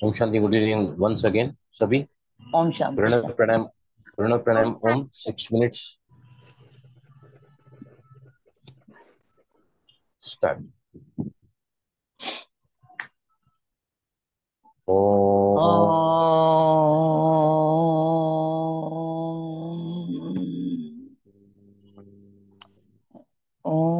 Om Shanti. Good evening once again सभी। Om Shanti Pranav sir. प्राणायाम। प्रणव प्राणायाम ओम 6 minutes start. ओम। ओम।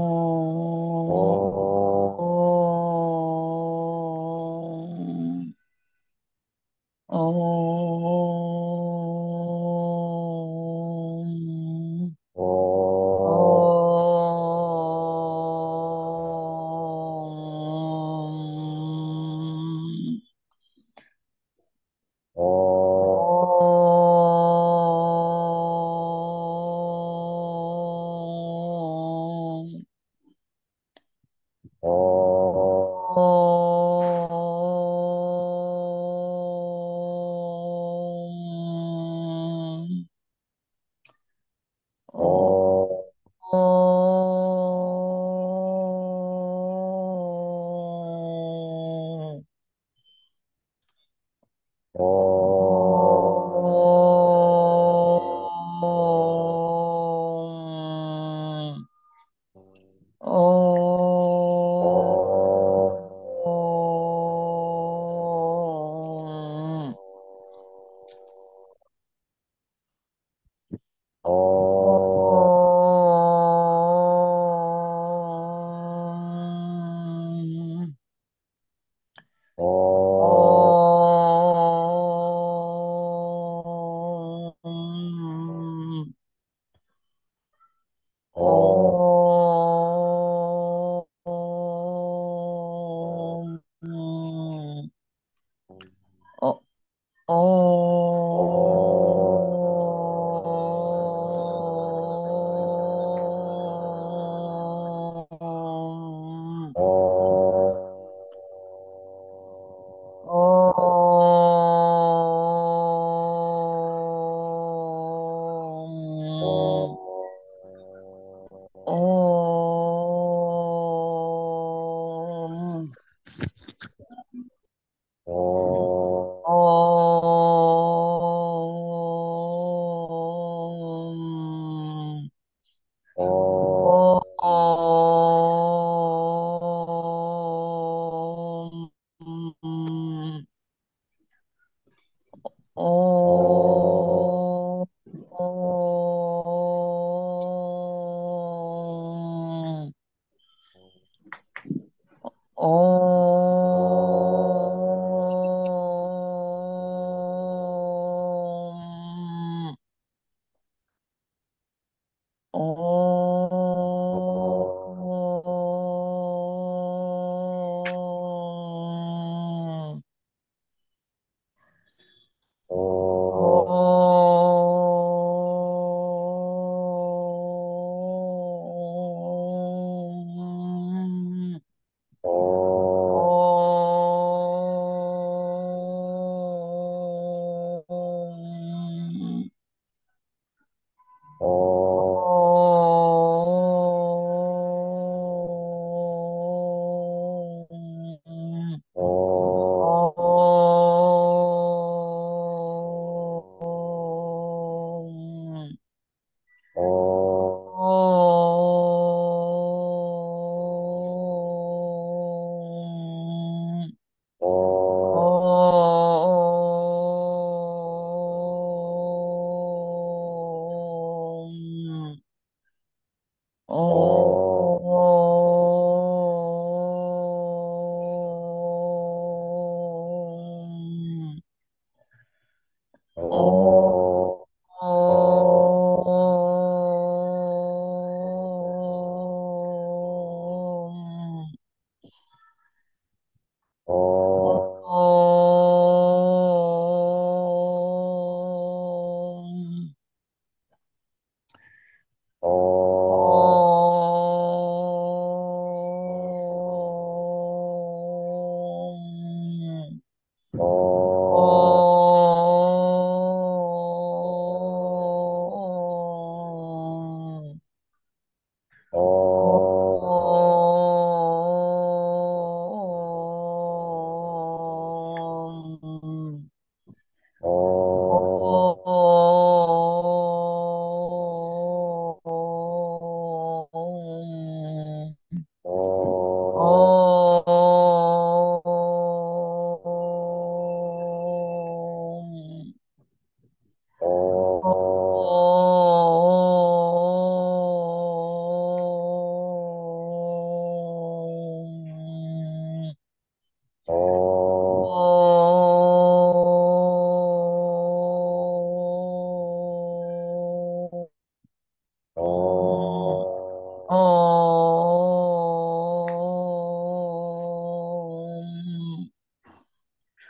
ओम।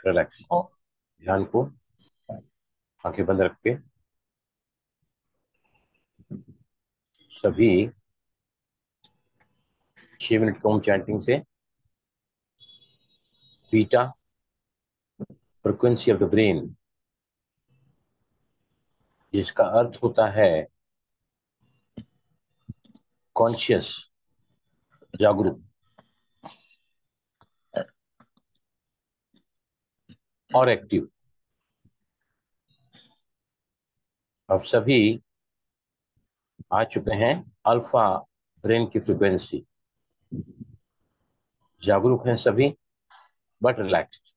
Relax. ओ, ध्यान को आंखें बंद रख के सभी 6 मिनट के ओम चैंटिंग से beta frequency of the brain, जिसका अर्थ होता है कॉन्शियस, जागरूक और एक्टिव, अब सभी आ चुके हैं अल्फा ब्रेन की फ्रीक्वेंसी। जागरूक हैं सभी बट रिलैक्स्ड।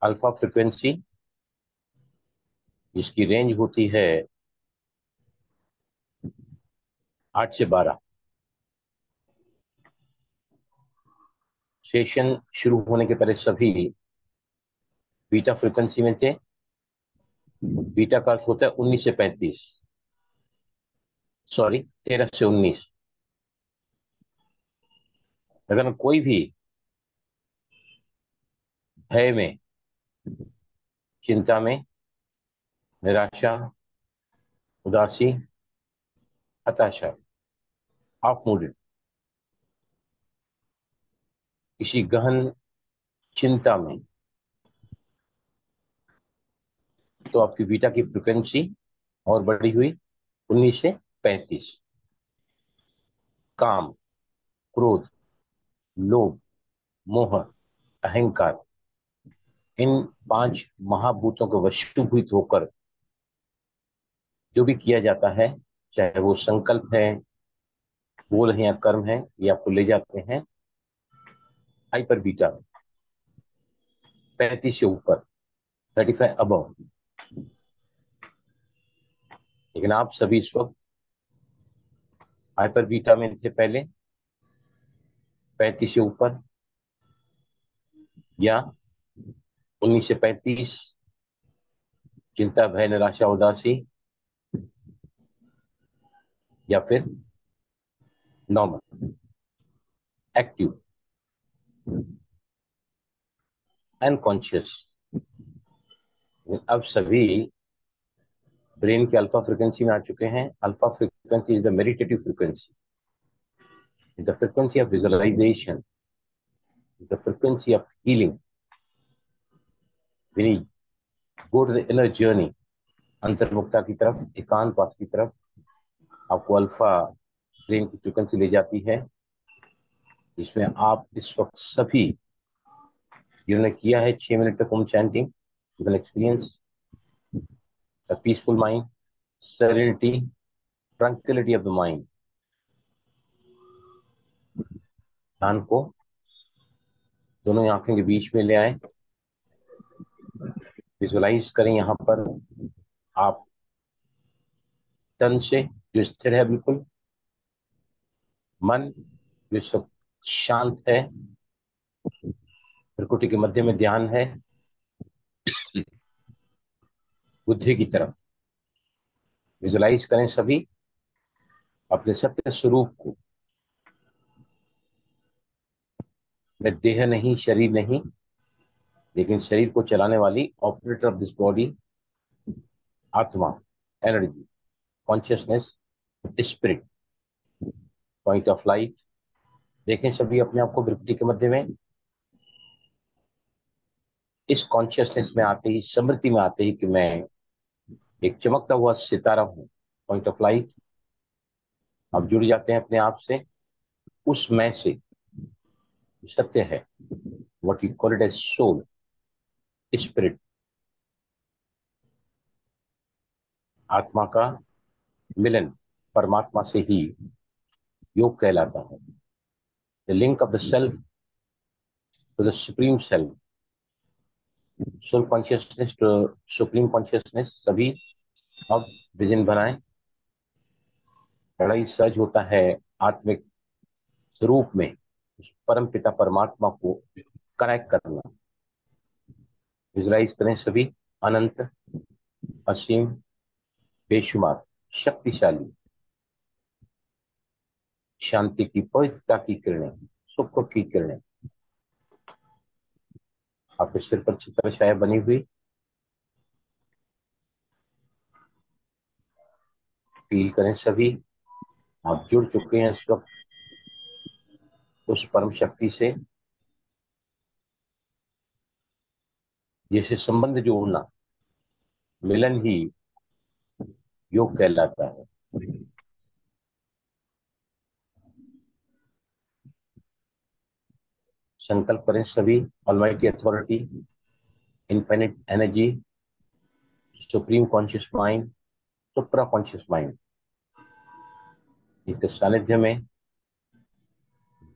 अल्फा फ्रीक्वेंसी जिसकी रेंज होती है 8 से 12। सेशन शुरू होने के पहले सभी बीटा फ्रीक्वेंसी में थे। बीटा का अर्थ होता है 19 से 35, सॉरी 13 से 19। अगर कोई भी भय में, चिंता में, निराशा, उदासी, हताशा, ऑफ मूडेड, किसी गहन चिंता में, तो आपकी बीटा की फ्रीक्वेंसी और बढ़ी हुई 19 से 35। काम, क्रोध, लोभ, मोह, अहंकार, इन 5 महाभूतों के वशीभूत होकर जो भी किया जाता है, चाहे वो संकल्प है, बोल है या कर्म है, ये आपको ले जाते हैं हाइपर बीटा, 35 से ऊपर, 35 अबव। लेकिन आप सभी इस वक्त हाइपर बीटा में थे पहले, 35 से ऊपर या 19 से 35, चिंता, भय, निराशा, उदासी, या फिर नॉर्मल, एक्टिव एंड कॉन्शियस। अब सभी ब्रेन के अल्फा फ्रीक्वेंसी में आ चुके हैं। Alpha frequency is the meditative frequency, the frequency of visualisation, the frequency of healing. We go to the inner journey, अंतर्मुखता की तरफ, एकांतवास की तरफ, आपको अल्फा ब्रेन की फ्रीक्वेंसी ले जाती है, जिसमें आप इस वक्त सभी जिन्होंने किया है 6 मिनट तक Om chanting, you can experience the peaceful mind, serenity, tranquillity of the mind. ध्यान को दोनों आंखों के बीच में ले आए, विजुअलाइज करें यहाँ पर आप तन से जो स्थिर है, बिल्कुल मन जो इस वक्त शांत है, प्रकृति के मध्य में ध्यान है, बुद्धि की तरफ विजुअलाइज करें सभी अपने सत्य स्वरूप को। मैं देह नहीं, शरीर नहीं, लेकिन शरीर को चलाने वाली ऑपरेटर ऑफ दिस बॉडी, आत्मा, energy, consciousness, spirit, point of light. देखें सभी अपने आप को प्रकृति के मध्य में। इस कॉन्शियसनेस में आते ही, स्मृति में आते ही कि मैं एक चमकता हुआ सितारा हूं, पॉइंट ऑफ लाइट, आप जुड़ जाते हैं अपने आप से, उस मैं से सत्य है, what you call it as soul, spirit, आत्मा का मिलन परमात्मा से ही योग कहलाता है। The link of the self to the supreme self, soul consciousness to supreme consciousness. सभी अब विजन बनाएं। बड़ा ही सहज होता है आत्मिक स्वरूप में उस परम पिता परमात्मा को कनेक्ट करना। विजुलाइज करें सभी अनंत, असीम, बेशुमार, शक्तिशाली, शांति की, पवित्रता की किरणें, सुख की किरणें आपके सिर पर छत्रछाया बनी हुई फील करें सभी। आप जुड़ चुके हैं इस वक्त उस परम शक्ति से जिसे संबंध जोड़ना, मिलन ही योग कहलाता है। संकल्प करें सभी। Almighty authority, infinite energy, supreme conscious mind, supra conscious mind, इसके सानिध्य में,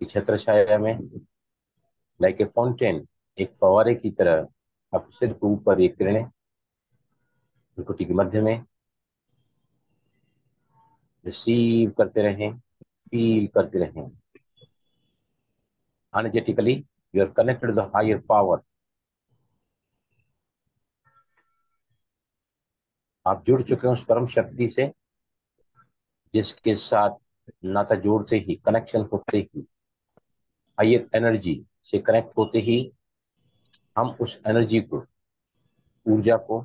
छत्र छाया में, लाइक ए फाउंटेन, एक फवारे की तरह आप सिर के ऊपर एक किरणें भ्रुकुटी के मध्य में रिसीव करते रहें, फील करते रहें। Energetically you are connected to the higher power. आप जुड़ चुके हैं उस परम शक्ति से जिसके साथ नाता जोड़ते ही, कनेक्शन होते ही, हायर एनर्जी से कनेक्ट होते ही हम उस एनर्जी को, ऊर्जा को,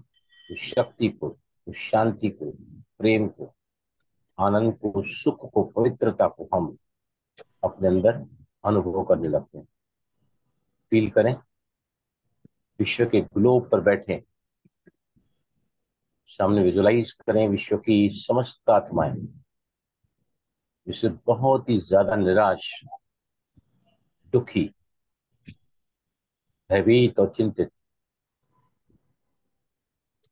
उस शक्ति को, उस शांति को, प्रेम को, आनंद को, सुख को, पवित्रता को हम अपने अंदर अनुभव करने लगते हैं। फील करें विश्व के ग्लोब पर बैठे, सामने विजुलाइज करें विश्व की समस्त आत्माएं जिससे बहुत ही ज्यादा निराश, दुखी, भयभीत और चिंतित।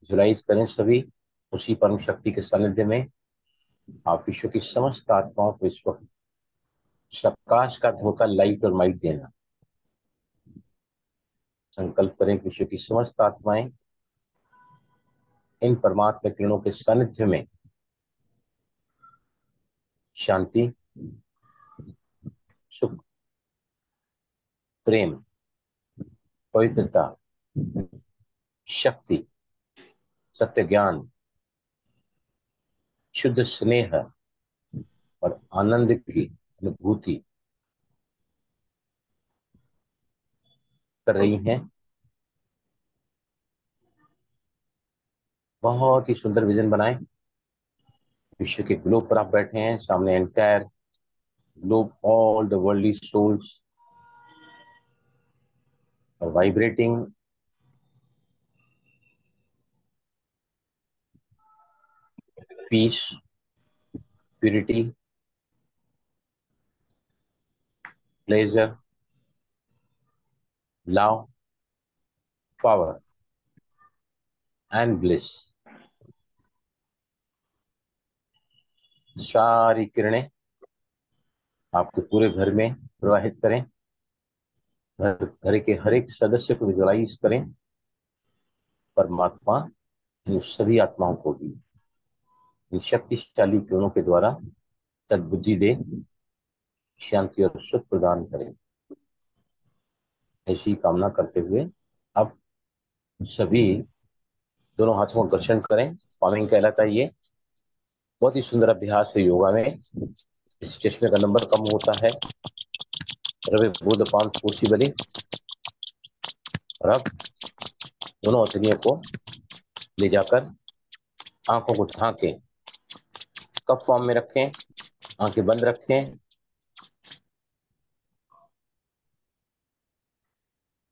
विजुलाइज करें सभी उसी परम शक्ति के सानिध्य में। आप विश्व की समस्त आत्माओं को इस वक्त प्रकाश का धोता, लाइट और माइट देना। संकल्प करें कि विश्व की समस्त आत्माएं इन परमात्मा किरणों के सानिध्य में शांति, सुख, प्रेम, पवित्रता, शक्ति, सत्य ज्ञान, शुद्ध स्नेह और आनंद की अनुभूति कर रही हैं। बहुत ही सुंदर विजन बनाएं। विश्व के ग्लोब पर आप बैठे हैं, सामने entire globe, all the worldly souls are vibrating peace, purity, pleasure, love, power and bliss। सारी किरणें आपके पूरे घर में प्रवाहित करें। घर के हर एक सदस्य को विजुलाइज करें। परमात्मा इन सभी आत्माओं को भी इन शक्तिशाली किरणों के द्वारा सद्बुद्धि दे, शांति और सुख प्रदान करें। ऐसी कामना करते हुए अब सभी दोनों हाथों का घर्षण करें। पामिंग कहलाता है ये। बहुत ही सुंदर अभ्यास है योगा में। इस चश्मे का नंबर कम होता है। रवि बुध पांच कुर्सी बनी। और अब दोनों हथेलियों को ले जाकर आंखों को झांकें, कप फॉर्म में रखें, आंखें बंद रखें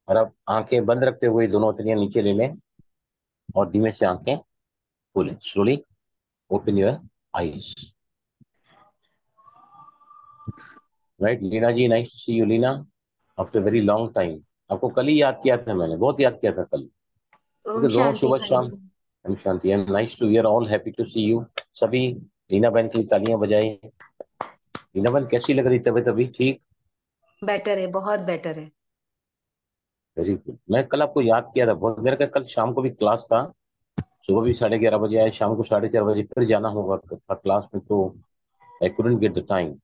और अब आंखें बंद रखते हुए दोनों हथेलियां नीचे ले लें और धीमे से आंखें खोलें। Slowly open your eyes. Right Leena ji, nice to see you Leena, after very long time. आपको कल ही याद किया था मैंने, बहुत याद किया था कल, ओम क्योंकि दोनों शांति सुबह भाई शाम। जी। हम शांति and nice to, we are all happy to see you. सभी लीना बहन की तालियां बजाई। लीना बहन कैसी लग रही तबीयत अभी? ठीक? बेटर है, बहुत बेटर है। Very good. मैं कल आपको याद किया था बहुत, मेरे का कल शाम को भी क्लास था। सुबह भी 11:30 बजे आए, शाम को 4:30 बजे फिर जाना होगा था क्लास में, तो I couldn't get the time.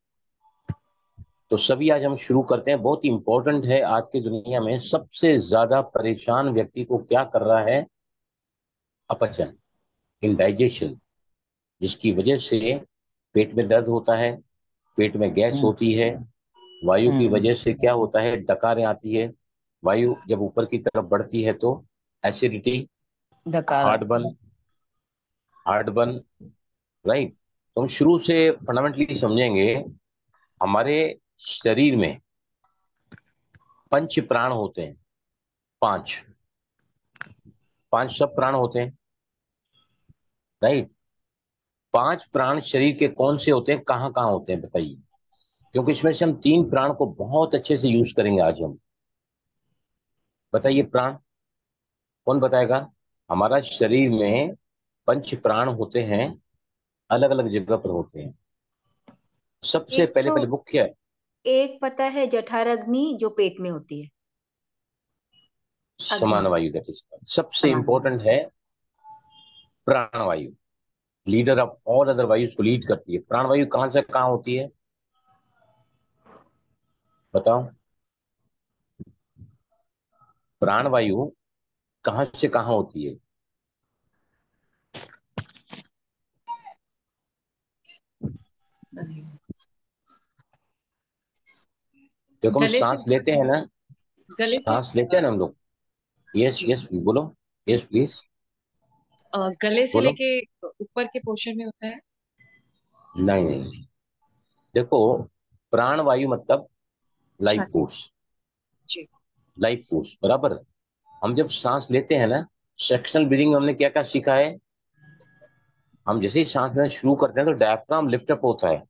तो सभी आज हम शुरू करते हैं। बहुत ही इंपॉर्टेंट है। आज की दुनिया में सबसे ज्यादा परेशान व्यक्ति को क्या कर रहा है? अपचन, इंडाइजेशन, जिसकी वजह से पेट में दर्द होता है, पेट में गैस हम्म होती है, वायु की हम्म वजह से क्या होता है? डकारें आती है, वायु जब ऊपर की तरफ बढ़ती है तो एसिडिटी, धक्का। Heart burn, right. तो हम शुरू से फंडामेंटली समझेंगे। हमारे शरीर में पंच प्राण होते हैं। पांच पांच सब प्राण होते हैं, राइट। पांच प्राण शरीर के कौन से होते हैं, कहाँ कहाँ होते हैं, बताइए। क्योंकि इसमें से हम तीन प्राण को बहुत अच्छे से यूज करेंगे आज हम। बताइए प्राण कौन बताएगा। हमारा शरीर में पंच प्राण होते हैं, अलग अलग जगह पर होते हैं। सबसे एक पहले तो पहले मुख्य एक पता है, जठराग्नि, जो पेट में होती है। समान अग्नि। वायु, दैट इज सबसे समान वायु। इंपॉर्टेंट है प्राणवायु। लीडर ऑफ ऑल अदर वायुज को लीड करती है। प्राणवायु कहां से कहां होती है, बताओ। प्राणवायु कहां से कहां होती है। देखो हम गले से सांस लेते हैं ना, गले से सांस लेते हैं ना हम लोग। यस जी। यस बोलो, यस प्लीज गले से बोलो। लेके ऊपर के पोर्शन में होता है। नहीं नहीं, देखो प्राणवायु मतलब लाइफ छाती। फोर्स। जी। लाइफ फोर्स बराबर। हम जब सांस लेते हैं ना, सेक्शनल ब्रीदिंग में हमने क्या क्या सीखा है। हम जैसे ही सांस लेना शुरू करते हैं तो डायफ्राम लिफ्ट अप होता है,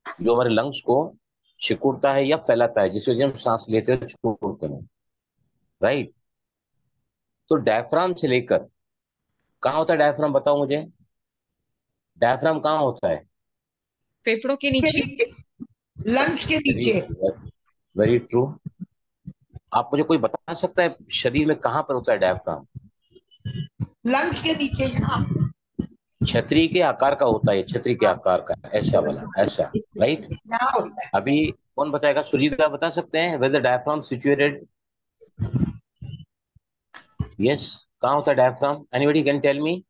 जो हमारे लंग्स को सिकुड़ता है या फैलाता है, जिस वजह से हम सांस लेते हैं छोड़ते हैं, राइट। तो डायफ्राम से लेकर कहाँ होता है डायफ्राम, बताओ मुझे। डायफ्राम कहाँ होता है। फेफड़ों के के नीचे। नीचे, लंग्स के वेरी नीचे। Very true. आप मुझे कोई बता सकता है शरीर में कहाँ पर होता है डायफ्राम। लंग्स के नीचे यहाँ। छतरी के आकार का होता है, छतरी के आकार का, ऐसा वाला, ऐसा, राइट। यहाँ होता है। अभी कौन बताएगा, सुजीत आप बता सकते हैं वेदर डायफ्राम सिचुएटेड। यस, कहाँ होता है diaphragm, anybody can tell me.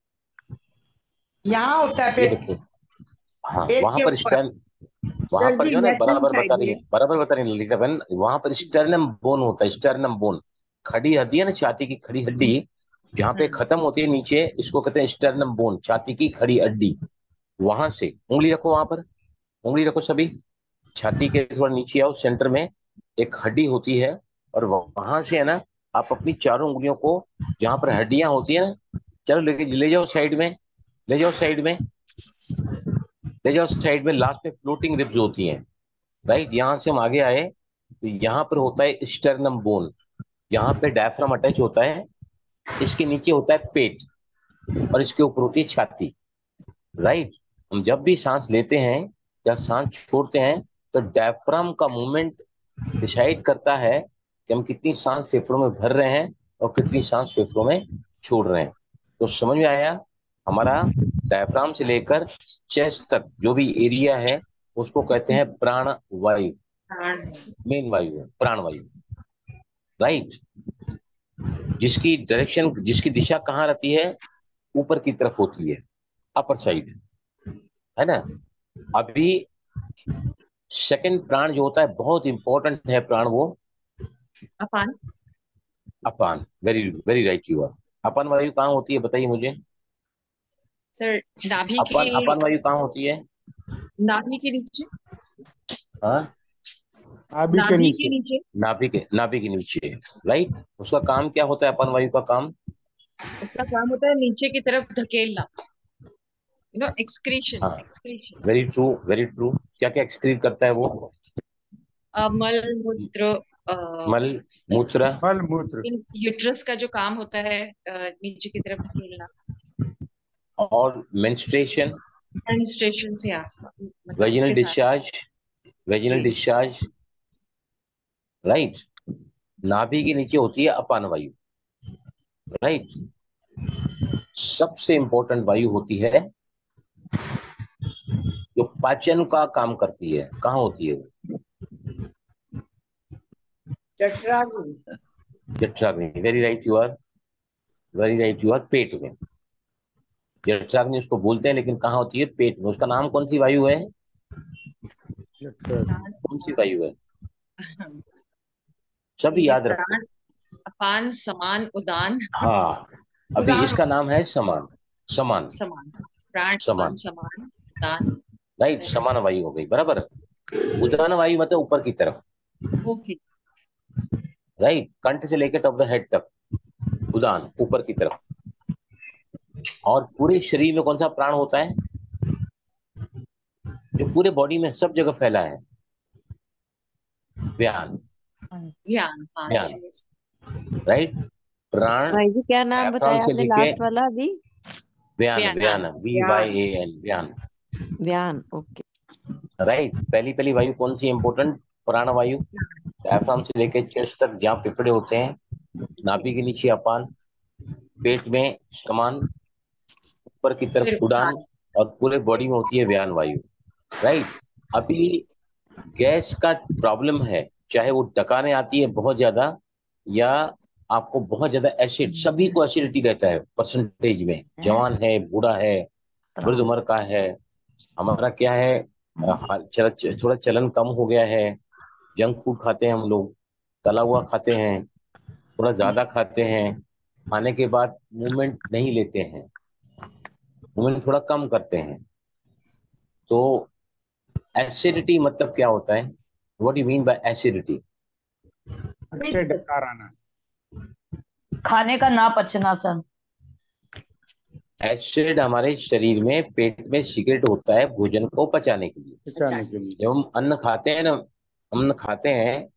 यहाँ होता है ये पेट, देखो, हाँ पेट वहां के पर ऊपर। स्टर्न, वहां सर पर जी, जो है ना, लेफ्ट हैंड बराबर बता साइड रही में। है, बराबर बता रही है ललिता बहन, वहां पर स्टर्नम बोन होता है, स्टर्नम बोन। खड़ी हड्डी है ना, छाती की खड़ी हड्डी, जहाँ पे खत्म होती है नीचे, इसको कहते हैं स्टर्नम बोन, छाती की खड़ी हड्डी। वहां से उंगली रखो, वहां पर उंगली रखो सभी। छाती के थोड़ा नीचे आओ, सेंटर में एक हड्डी होती है, और वहां से है ना, आप अपनी चारों उंगलियों को, जहां पर हड्डियां होती है ना, चलो लेके ले जाओ साइड में, ले जाओ साइड में, ले जाओ साइड में। लास्ट में फ्लोटिंग रिब्स होती हैं, राइट। यहाँ से हम आगे आए तो यहाँ पर होता है स्टर्नम बोन, यहाँ पे डायफ्राम अटैच होता है। इसके नीचे होता है पेट, और इसके ऊपर होती है छाती, राइट। हम जब भी सांस लेते हैं या सांस छोड़ते हैं, तो डायफ्राम का मूवमेंट डिसाइड करता है कि हम कितनी सांस फेफड़ों में भर रहे हैं और कितनी सांस फेफड़ों में छोड़ रहे हैं। तो समझ में आया। हमारा डायफ्राम से लेकर चेस्ट तक जो भी एरिया है, उसको कहते हैं प्राण वायु। मेन वायु है प्राण वायु, राइट। जिसकी डायरेक्शन, जिसकी दिशा कहाँ रहती है, ऊपर की तरफ होती है, अपर साइड, है ना। अभी सेकंड प्राण जो होता है, बहुत इंपॉर्टेंट है प्राण, वो अपान। अपान। Very very right you are. अपान वायु कहाँ होती है, बताइए मुझे। सर नाभि अपान की। अपान वायु कहाँ होती है। नाभि के नीचे। हाँ, नाभि के नाभि के नीचे। नीचे। नाभि के नीचे, राइट। उसका काम क्या होता है, अपान वायु का काम। उसका काम होता है नीचे की तरफ धकेलना। एक्सक्रीशन हाँ, excretion. Very true very true. क्या क्या एक्सक्रीट करता है वो। मल मूत्र। मल मूत्र, मल मूत्र। यूट्रस का जो काम होता है नीचे की तरफ धकेलना। और मेंस्ट्रुएशन, मेंस्ट्रुएशन से मतलब वेजिनल उसके साथ। डिस्चार्ज, वेजिनल जी। Discharge, right. नाभि के नीचे होती है अपान वायु, राइट। सबसे इंपॉर्टेंट वायु होती है जो पाचन का काम करती है, कहाँ होती है वो। जठराग्नि। जठराग्नि, very right you are, very right you are, पेट में। जठराग्नि उसको बोलते हैं, लेकिन कहाँ होती है, पेट में। उसका नाम कौन सी वायु है, कौन सी वायु है, सब ये याद रखो। प्राण। पान समान उदान हाँ, अभी उदान इसका नाम है समान, समान, समान, प्राण समान, पान समान उदान। राइट, समान वायु हो गई, बराबर। उदान वायु मतलब ऊपर की तरफ, ओके। राइट, कंठ से लेकर टॉप द हेड तक, उदान ऊपर की तरफ। और पूरे शरीर में कौन सा प्राण होता है जो पूरे बॉडी में सब जगह फैला है? व्यान, ज्ञान, हाँ व्यान, yes। राइट। प्राण भाई जी क्या नाम डायफ्राम बताया से आपने लेके लास्ट वाला अभी? व्यान, व्यान, व्यान, VYAN, व्यान, व्यान, ओके। राइट। पहली पहली वायु कौन सी इंपॉर्टेंट? प्राण वायु, डायफ्राम से लेके चेस्ट तक जहाँ फेफड़े होते हैं, नाभि के नीचे अपान, पेट में समान, ऊपर की फिर तरफ उड़ान, उदान। और पूरे बॉडी में होती है व्यान वायु, राइट। अभी गैस का प्रॉब्लम है, चाहे वो डकाने आती है बहुत ज्यादा, या आपको बहुत ज्यादा एसिड, सभी को एसिडिटी रहता है परसेंटेज में, जवान है, बूढ़ा है, वृद्ध उम्र का है। हमारा क्या है, थोड़ा चलन कम हो गया है, जंक फूड खाते हैं हम लोग, तला हुआ खाते हैं, थोड़ा ज्यादा खाते हैं, खाने के बाद मूवमेंट नहीं लेते हैं, मूवमेंट थोड़ा कम करते हैं। तो एसिडिटी मतलब क्या होता है? What you mean by acidity? से डकार आना। खाने का ना पचना सर। एसिड हमारे शरीर में, पेट में सीक्रेट होता है भोजन को पचाने के लिए। बचाने के लिए। जब हम अन्न खाते हैं ना, अन्न खाते हैं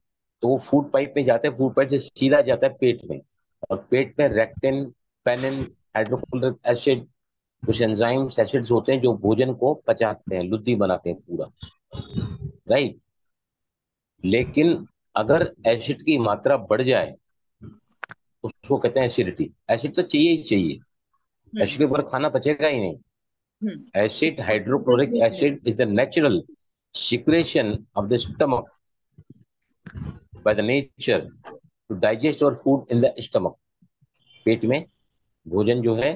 तो वो फूड पाइप में जाते हैं, फूड पाइप से सीधा जाता है पेट में, और पेट में रेक्टिन, पेनिन, हाइड्रोक्लोरिक एसिड, कुछ एंजाइम्स, एसिड्स होते हैं जो भोजन को पचाते हैं, लुद्दी बनाते हैं पूरा, राइट। लेकिन अगर एसिड की मात्रा बढ़ जाए तो उसको कहते हैं एसिडिटी। एसिड तो चाहिए ही चाहिए, एसिड के ऊपर खाना पचेगा ही नहीं। Acid, hydrochloric acid, is the natural secretion of the stomach by the nature to digest our food in the stomach. पेट में भोजन जो है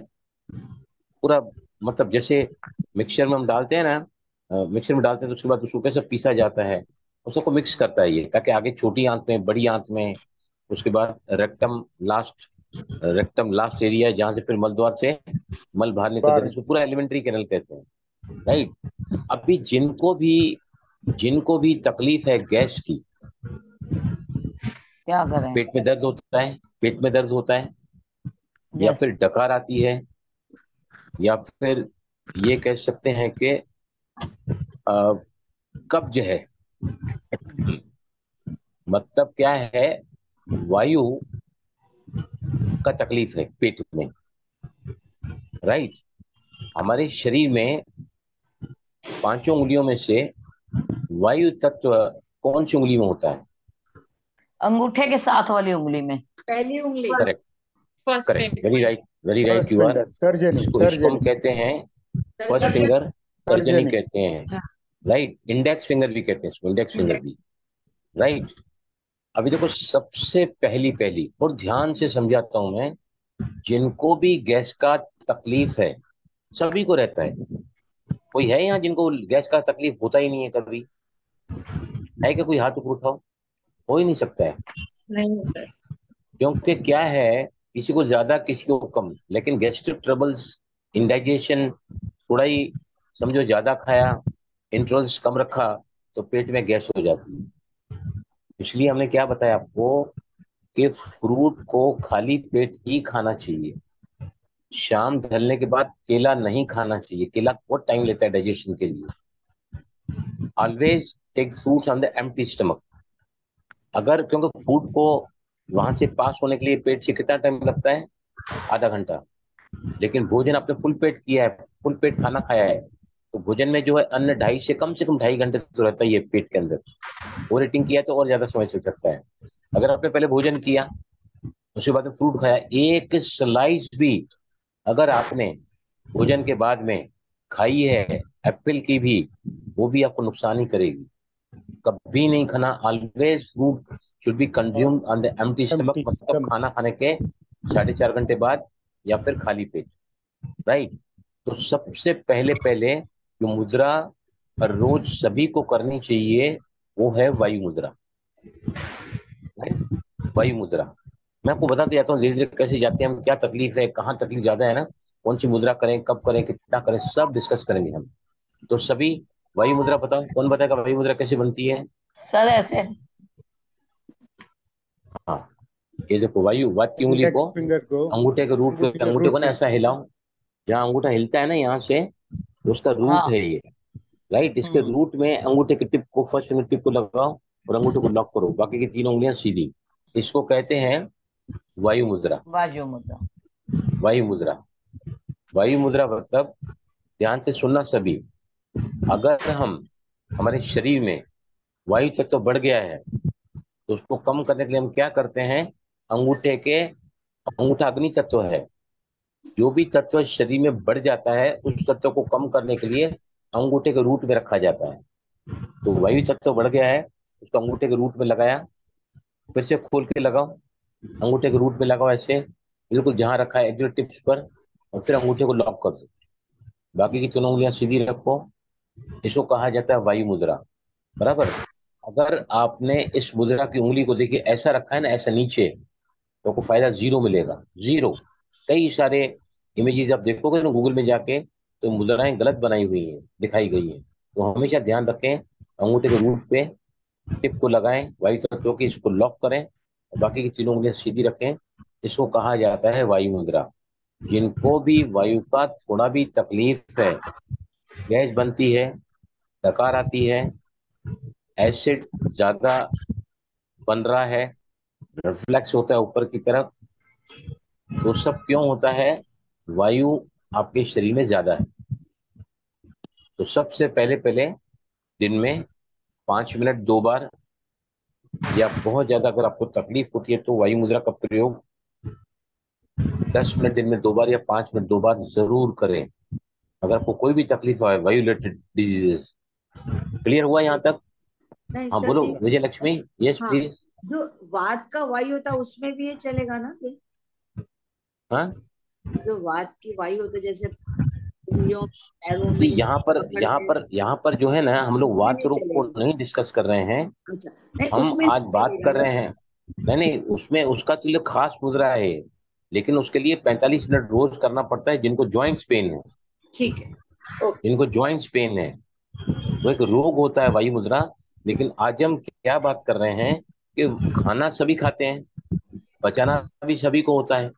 पूरा, मतलब जैसे मिक्सचर में हम डालते हैं ना, मिक्सर में डालते हैं तो उसके बाद उसको कैसे पीसा जाता है, उसको मिक्स करता है ये, ताकि आगे छोटी आंत में, बड़ी आंत में, उसके बाद रेक्टम लास्ट एरिया, जहां से फिर मल द्वार से मल बाहर निकलता है, इसको पूरा एलिमेंट्री कैनल कहते हैं, राइट। अभी जिनको भी तकलीफ है गैस की, क्या करें? पेट में दर्द होता है, पेट में दर्द होता है, या फिर डकार आती है, या फिर ये कह सकते हैं कि कब्ज है, मतलब क्या है, वायु का तकलीफ है पेट में, राइट। हमारे शरीर में पांचों उंगलियों में से वायु तत्व कौन सी उंगली में होता है? अंगूठे के साथ वाली उंगली में। पहली उंगली। Correct, first correct, very right, very right, first you are. Finger, तर्जनी, इसको हम तर्जनी, कहते हैं फर्स्ट फिंगर, तर्जनी तर्जनी। कहते हैं, राइट। इंडेक्स फिंगर भी कहते हैं इसको, इंडेक्स फिंगर भी, राइट। अभी देखो, सबसे पहली पहली, और ध्यान से समझाता हूं मैं, जिनको भी गैस का तकलीफ है, सभी को रहता है, कोई है यहाँ जिनको गैस का तकलीफ होता ही नहीं है कभी? है क्या? कोई हाथ ऊपर उठाओ। हो ही नहीं सकता है, नहीं होता है। क्योंकि क्या है, किसी को ज्यादा किसी को कम, लेकिन गैस्ट्रिक ट्रबल्स, इंडाइजेशन, थोड़ा ही समझो ज्यादा खाया, इंटरवल्स कम रखा, तो पेट में गैस हो जाती है। इसलिए हमने क्या बताया आपको कि फ्रूट को खाली पेट ही खाना चाहिए, शाम ढलने के बाद केला नहीं खाना चाहिए, केला बहुत टाइम लेता है डाइजेशन के लिए। Always take fruits on the empty stomach. अगर, क्योंकि फूड को वहां से पास होने के लिए पेट से कितना टाइम लगता है? आधा घंटा। लेकिन भोजन आपने फुल पेट किया है, फुल पेट खाना खाया है, तो भोजन में जो है अन्न कम से कम 2.5 घंटे तो रहता ही है पेट के अंदर। ओवर ईटिंग किया तो और ज्यादा समय चल सकता है। अगर आपने पहले भोजन किया, उसके बाद में फ्रूट खाया, एक स्लाइस भी अगर आपने भोजन के बाद में खाई है एप्पल की भी, वो भी आपको नुकसान ही करेगी। कभी नहीं खाना। Always food should be consumed on the empty stomach, Empty मतलब stomach। खाना खाने के 4.5 घंटे बाद, या फिर खाली पेट, राइट। तो सबसे पहले पहले जो मुद्रा रोज सभी को करनी चाहिए वो है वायु मुद्रा, right? वायु मुद्रा। मैं आपको बताते जाता हूँ धीरे धीरे कैसे जाते हैं हम, क्या तकलीफ है, कहाँ तकलीफ ज्यादा है ना, कौन सी मुद्रा करें, कब करें, कितना करें, सब डिस्कस करेंगे हम। तो सभी वायु मुद्रा बताओ, कौन बताएगा वायु मुद्रा कैसे बनती है? सर ऐसे हाँ, ये देखो वायु, वात की उंगली को इंडेक्स फिंगर को अंगूठे के रूट पे, अंगूठे के अंगूठे को रूट ना पे। ऐसा हिलाओ, जहाँ अंगूठा हिलता है ना यहाँ से, तो उसका रूट हाँ। है ये, राइट। इसके हम्म, रूट में अंगूठे के टिप को, फर्स्ट फिंगर टिप को लगाओ और अंगूठे को लॉक करो, बाकी की तीनों उंगलियां सीधी। इसको कहते हैं वायु मुद्रा। बाजू मुद्रा। वायु मुद्रा, वायु मुद्रा मतलब, ध्यान से सुनना सभी, अगर हम, हमारे शरीर में वायु तत्व बढ़ गया है तो उसको कम करने के लिए हम क्या करते हैं? अंगूठे के, अंगूठा अग्नि तत्व है, जो भी तत्व शरीर में बढ़ जाता है उस तत्व को कम करने के लिए अंगूठे के रूट में रखा जाता है। तो वायु तत्व बढ़ गया है, उसको अंगूठे के रूट में लगाया, फिर से खोल के लगाओ, अंगूठे के रूट में लगाओ ऐसे, बिल्कुल जहां रखा है एक्सिल टिप्स पर, और फिर अंगूठे को लॉक कर दो, बाकी की तीनों उंगलियां सीधी रखो। इसको कहा जाता है वायु मुद्रा, बराबर। अगर आपने इस मुद्रा की उंगली को देखिए ऐसा रखा है ना, ऐसा नीचे, तो आपको फायदा जीरो मिलेगा, जीरो। कई सारे इमेजेस आप देखोगे ना गूगल में जाके, तो मुद्राएं गलत बनाई हुई हैं, दिखाई गई हैं। तो हमेशा ध्यान रखें, अंगूठे के रूट पे टिप को लगाएं वायु तत्व की, इसको लॉक करें और बाकी की तीनों उंगलियां सीधी रखें। इसको कहा जाता है वायु मुद्रा। जिनको भी वायु का थोड़ा भी तकलीफ है, गैस बनती है, डकार आती है, एसिड ज्यादा बन रहा है, रिफ्लेक्स होता है ऊपर की तरफ, तो सब क्यों होता है? वायु आपके शरीर में ज्यादा है। तो सबसे पहले पहले दिन में 5 मिनट 2 बार, या बहुत ज्यादा अगर आपको तकलीफ होती है तो वायु मुद्रा का प्रयोग 10 मिनट दिन में 2 बार या 5 मिनट 2 बार जरूर करें, अगर आपको कोई भी तकलीफ है वायु रिलेटेड डिजीजेस। क्लियर हुआ यहाँ तक? नहीं हाँ सर बोलो जी। विजय लक्ष्मी, यस हाँ, प्लीज। जो वात का वायु होता है उसमें भी ये चलेगा ना फिर? हाँ, जो वात की वायु होता है, जैसे उंगलियों, पैरों तो में पकड़ते हैं, यहाँ पर जो है ना, हम लोग उसमें वात नहीं रोग को चलेगा? नहीं डिस्कस कर रहे हैं, अच्छा, नहीं हम उसमें नहीं आज बात चलेगा कर ना? रहे हैं। नहीं नहीं, उसमें उसका तो लिए खास मुद्रा है, लेकिन उसके लिए 45 मिनट रोज करना पड़ता है, जिनको ज्वाइंट्स पेन है, ठीक है, ओके। जिनको ज्वाइंट्स पेन है, वो एक रोग होता है वायु मुद्रा। लेकिन आज हम क्या बात कर रहे हैं कि खाना सभी खाते हैं, पचाना भी सभी को होता है,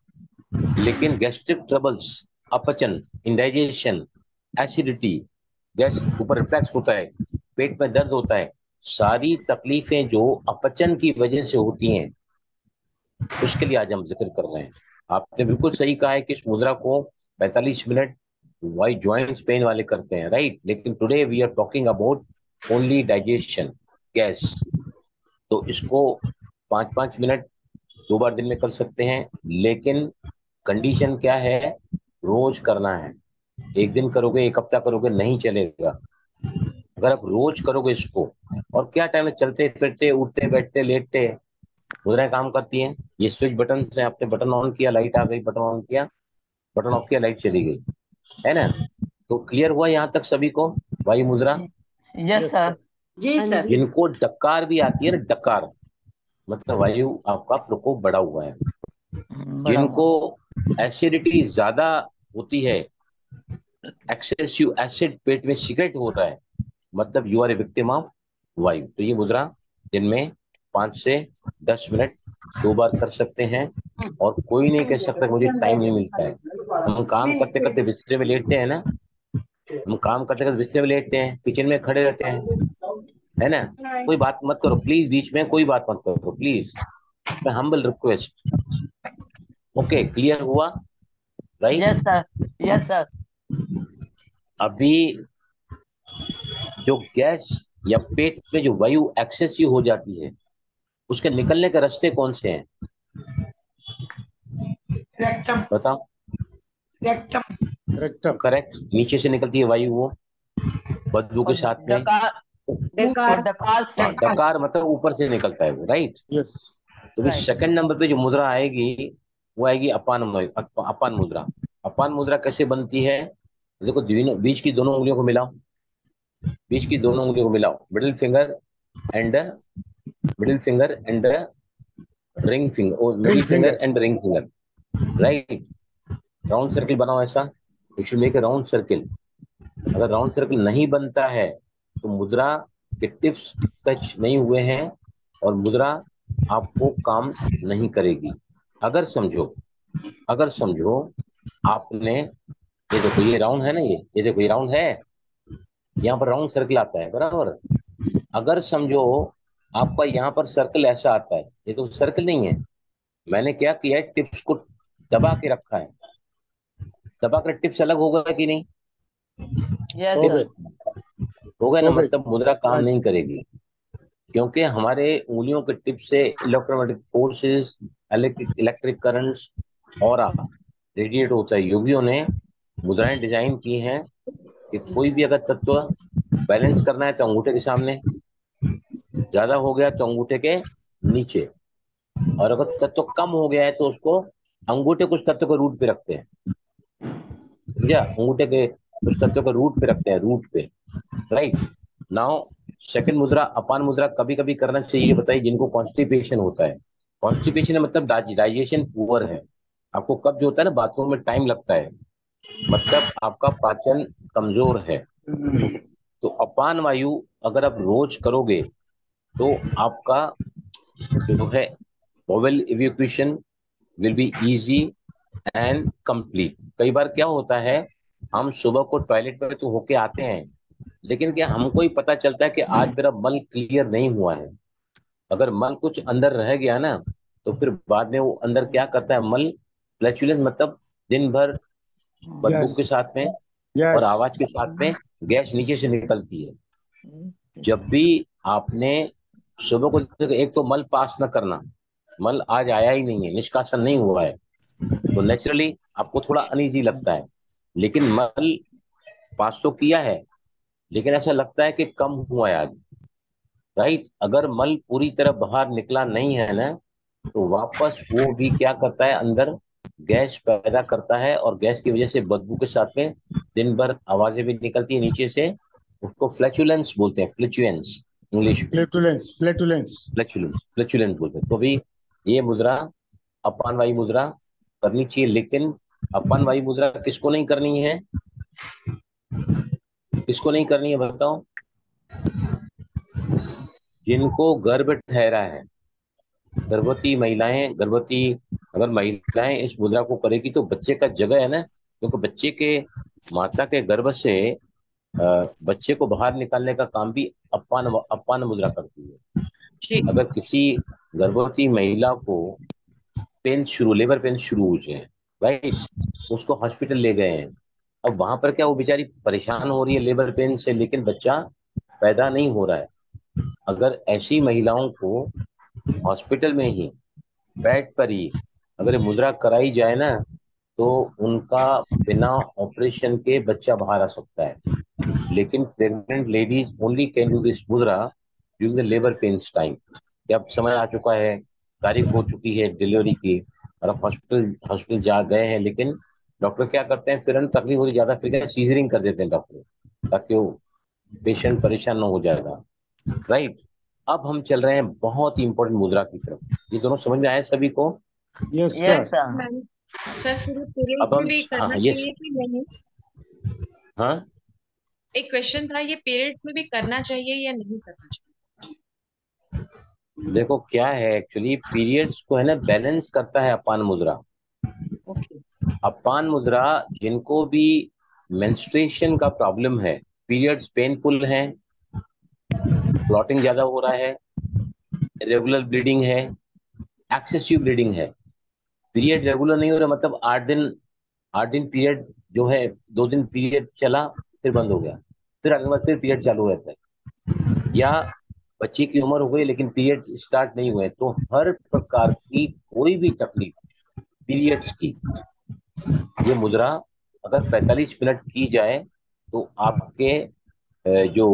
लेकिन गैस्ट्रिक ट्रबल्स, अपचन, इंडाइजेशन, एसिडिटी, गैस ऊपर रिफ्लक्स होता है, पेट में दर्द होता है, सारी तकलीफें जो अपचन की वजह से होती हैं, उसके लिए आज हम जिक्र कर रहे हैं। आपने बिल्कुल सही कहा है कि इस मुद्रा को 45 मिनट वाई ज्वाइंट्स पेन वाले करते हैं, राइट। लेकिन today we are talking about only digestion, gas. तो इसको 5-5 मिनट 2 बार दिन में कर सकते हैं, लेकिन कंडीशन क्या है? रोज करना है। एक दिन करोगे, एक हफ्ता करोगे, नहीं चलेगा। अगर आप रोज करोगे इसको, और क्या टाइम है, चलते फिरते, उठते बैठते लेटते, मुद्राएं काम करती हैं। ये स्विच बटन से, आपने बटन ऑन किया, लाइट आ गई, बटन ऑन किया, बटन ऑफ किया, लाइट चली गई, है ना। तो क्लियर हुआ यहाँ तक सभी को वायु मुद्रा? Yes yes sir. सर। जी हाँ सर। जी। जिनको डकार भी आती है ना, डकार मतलब वायु आपका प्रकोप बढ़ा हुआ है। बड़ा जिनको हुआ। एसिडिटी ज्यादा होती है, एक्सेसिव एसिड पेट में सीक्रेट हो रहा है, मतलब you are a victim of vayu. तो ये मुद्रा दिन में 5 से 10 मिनट 2 बार कर सकते हैं। और कोई नहीं कह सकता कि मुझे टाइम नहीं मिलता है। हम काम करते करते बिस्तर में लेटते हैं ना, हम काम करते करते बिस्तर में लेटते हैं, किचन में खड़े रहते हैं, है ना। कोई बात मत करो प्लीज, बीच में कोई बात मत करो प्लीज, मैं हम्बल रिक्वेस्ट। ओके, क्लियर हुआ, right. Yes sir. Yes sir. अभी जो गैस या पेट में जो वायु एक्सेसिव हो जाती है, उसके निकलने के रास्ते कौन से हैं? बताओ। रेक्टम। करेक्ट, नीचे से निकलती है वायु, वो बदबू के और साथ में। डकार। और डकार। डकार से। डकार मतलब ऊपर से निकलता है वो, राइट। यस। तो भी राइट। सेकंड नंबर पे जो मुद्रा आएगी, वो आएगी अपान मुद्रा। अपान मुद्रा कैसे बनती है? देखो, बीच की दोनों उंगलियों को मिलाओ, बीच की दोनों उंगलियों को मिलाओ, middle finger and ring finger और middle Ring finger finger. And ring finger, right. Round circle बनाओ ऐसा, you should make a round circle. अगर राउंड सर्किल नहीं बनता है तो मुद्रा के टिप्स टच नहीं हुए हैं और मुद्रा आपको काम नहीं करेगी। अगर समझो आपने, ये देखो ये राउंड है ना, ये देखो ये राउंड है, यहाँ पर राउंड सर्किल आता है, बराबर। अगर समझो आपका यहाँ पर सर्कल ऐसा आता है, ये तो सर्कल नहीं है, मैंने क्या किया है, टिप्स को दबा के रखा है, दबा कर टिप्स अलग होगा कि नहीं? Yes, हो sir. गए, हो गया ना, हो गए। मतलब मुद्रा काम Right. नहीं करेगी, क्योंकि हमारे उंगलियों के टिप से इलेक्ट्रोमैग्नेटिक फोर्सेस, इलेक्ट्रिक करंट्स और रेडिएट होता है। योगियों ने मुद्राएं डिजाइन की हैं कि कोई भी अगर तत्व बैलेंस करना है तो अंगूठे के सामने, ज्यादा हो गया तो अंगूठे के नीचे, और अगर तत्व कम हो गया है तो उसको अंगूठे कुछ तत्व को रूट पे रखते हैं, समझा? अंगूठे के कुछ तत्व को रूट पे रखते हैं, रूट पे, राइट। नाउ सेकंड मुद्रा, अपान मुद्रा कभी कभी करना चाहिए, बताइए, जिनको कॉन्स्टिपेशन होता है। कॉन्स्टिपेशन मतलब डाइजेशन पुअर है, आपको कब्ज होता है ना, बाथरूम में टाइम लगता है, मतलब आपका पाचन कमजोर है। तो अपान वायु अगर आप रोज करोगे तो आपका जो है bowel evacuation will be easy and complete। कई बार क्या होता है, हम सुबह को टॉयलेट में तो होके आते हैं, लेकिन क्या हमको ही पता चलता है कि आज मेरा मल क्लियर नहीं हुआ है। अगर मल कुछ अंदर रह गया ना, तो फिर बाद में वो अंदर क्या करता है, मल फ्लैचुलेंस, मतलब दिन भर बदबू Yes. के साथ में और Yes. आवाज के साथ में गैस नीचे से निकलती है। जब भी आपने सुबह को, एक तो मल पास न करना, मल आज आया ही नहीं है, निष्कासन नहीं हुआ है, तो नेचुरली आपको थोड़ा अनईजी लगता है। लेकिन मल पास तो किया है, लेकिन ऐसा लगता है कि कम हुआ है आज, राइट। अगर मल पूरी तरह बाहर निकला नहीं है ना, तो वापस वो भी क्या करता है, अंदर गैस पैदा करता है, और गैस की वजह से बदबू के साथ में दिन भर आवाजें भी निकलती है नीचे से। उसको फ्लैचुलेंस बोलते हैं, फ्लैचुलेंस इंग्लिश में, Flatulence. Flatulence. फ्लैचुलेंस फ्लैचुलेंस बोलते हैं। तो भी ये मुद्रा, अपान वायु मुद्रा करनी चाहिए, लेकिन अपान वायु मुद्रा किसको नहीं करनी है, किसको नहीं करनी है बताओ? जिनको गर्भ ठहरा है, गर्भवती महिलाएं, गर्भवती अगर महिलाएं इस मुद्रा को करेगी तो बच्चे का जगह है ना, क्योंकि बच्चे के माता के गर्भ से बच्चे को बाहर निकालने का काम भी अपान मुद्रा करती है। जी अगर किसी गर्भवती महिला को लेबर पेन शुरू हो जाए, राइट, उसको हॉस्पिटल ले गए हैं, अब वहां पर क्या वो बेचारी परेशान हो रही है लेबर पेन से, लेकिन बच्चा पैदा नहीं हो रहा है। अगर ऐसी महिलाओं को हॉस्पिटल में ही बेड पर ही अगर ये मुद्रा कराई जाए ना, तो उनका बिना ऑपरेशन के बच्चा बाहर आ सकता है। लेकिन pregnant ladies only can do this mudra during the labour pains time. जब समय आ चुका है, तारीख हो चुकी है डिलीवरी की, और आप हॉस्पिटल हॉस्पिटल जा गए हैं, लेकिन डॉक्टर क्या करते हैं, फिर तकलीफ हो ज्यादा, फिर क्या सीजरिंग कर देते हैं डॉक्टर, ताकि वो पेशेंट परेशान ना हो जाएगा, राइट। अब हम चल रहे हैं बहुत ही इंपॉर्टेंट मुद्रा की तरफ। ये दोनों समझ में आए सभी को? Yes, Yes, sir. sir. Sir, फिर अब पीरियड्स में हम, भी हाँ करना ये, चाहिए कि नहीं? हाँ एक क्वेश्चन था, ये पीरियड्स में भी करना चाहिए या नहीं करना चाहिए? देखो क्या है, एक्चुअली पीरियड्स को है ना बैलेंस करता है अपान मुद्रा। ओके। अपान मुद्रा, जिनको भी मेंस्ट्रुएशन का प्रॉब्लम है, पीरियड्स पेनफुल हैं, क्लॉटिंग ज्यादा हो रहा है, रेगुलर ब्लीडिंग है, एक्सेसिव ब्लीडिंग है, पीरियड रेगुलर नहीं हो रहा, मतलब 8 दिन पीरियड जो है, 2 दिन पीरियड चला फिर बंद हो गया, फिर अगले बार फिर पीरियड चालू रहता है, या बच्चे की उम्र हो गई लेकिन पीरियड स्टार्ट नहीं हुए, तो हर प्रकार की कोई भी तकलीफ पीरियड्स की, ये मुद्रा अगर 45 मिनट की जाए तो आपके जो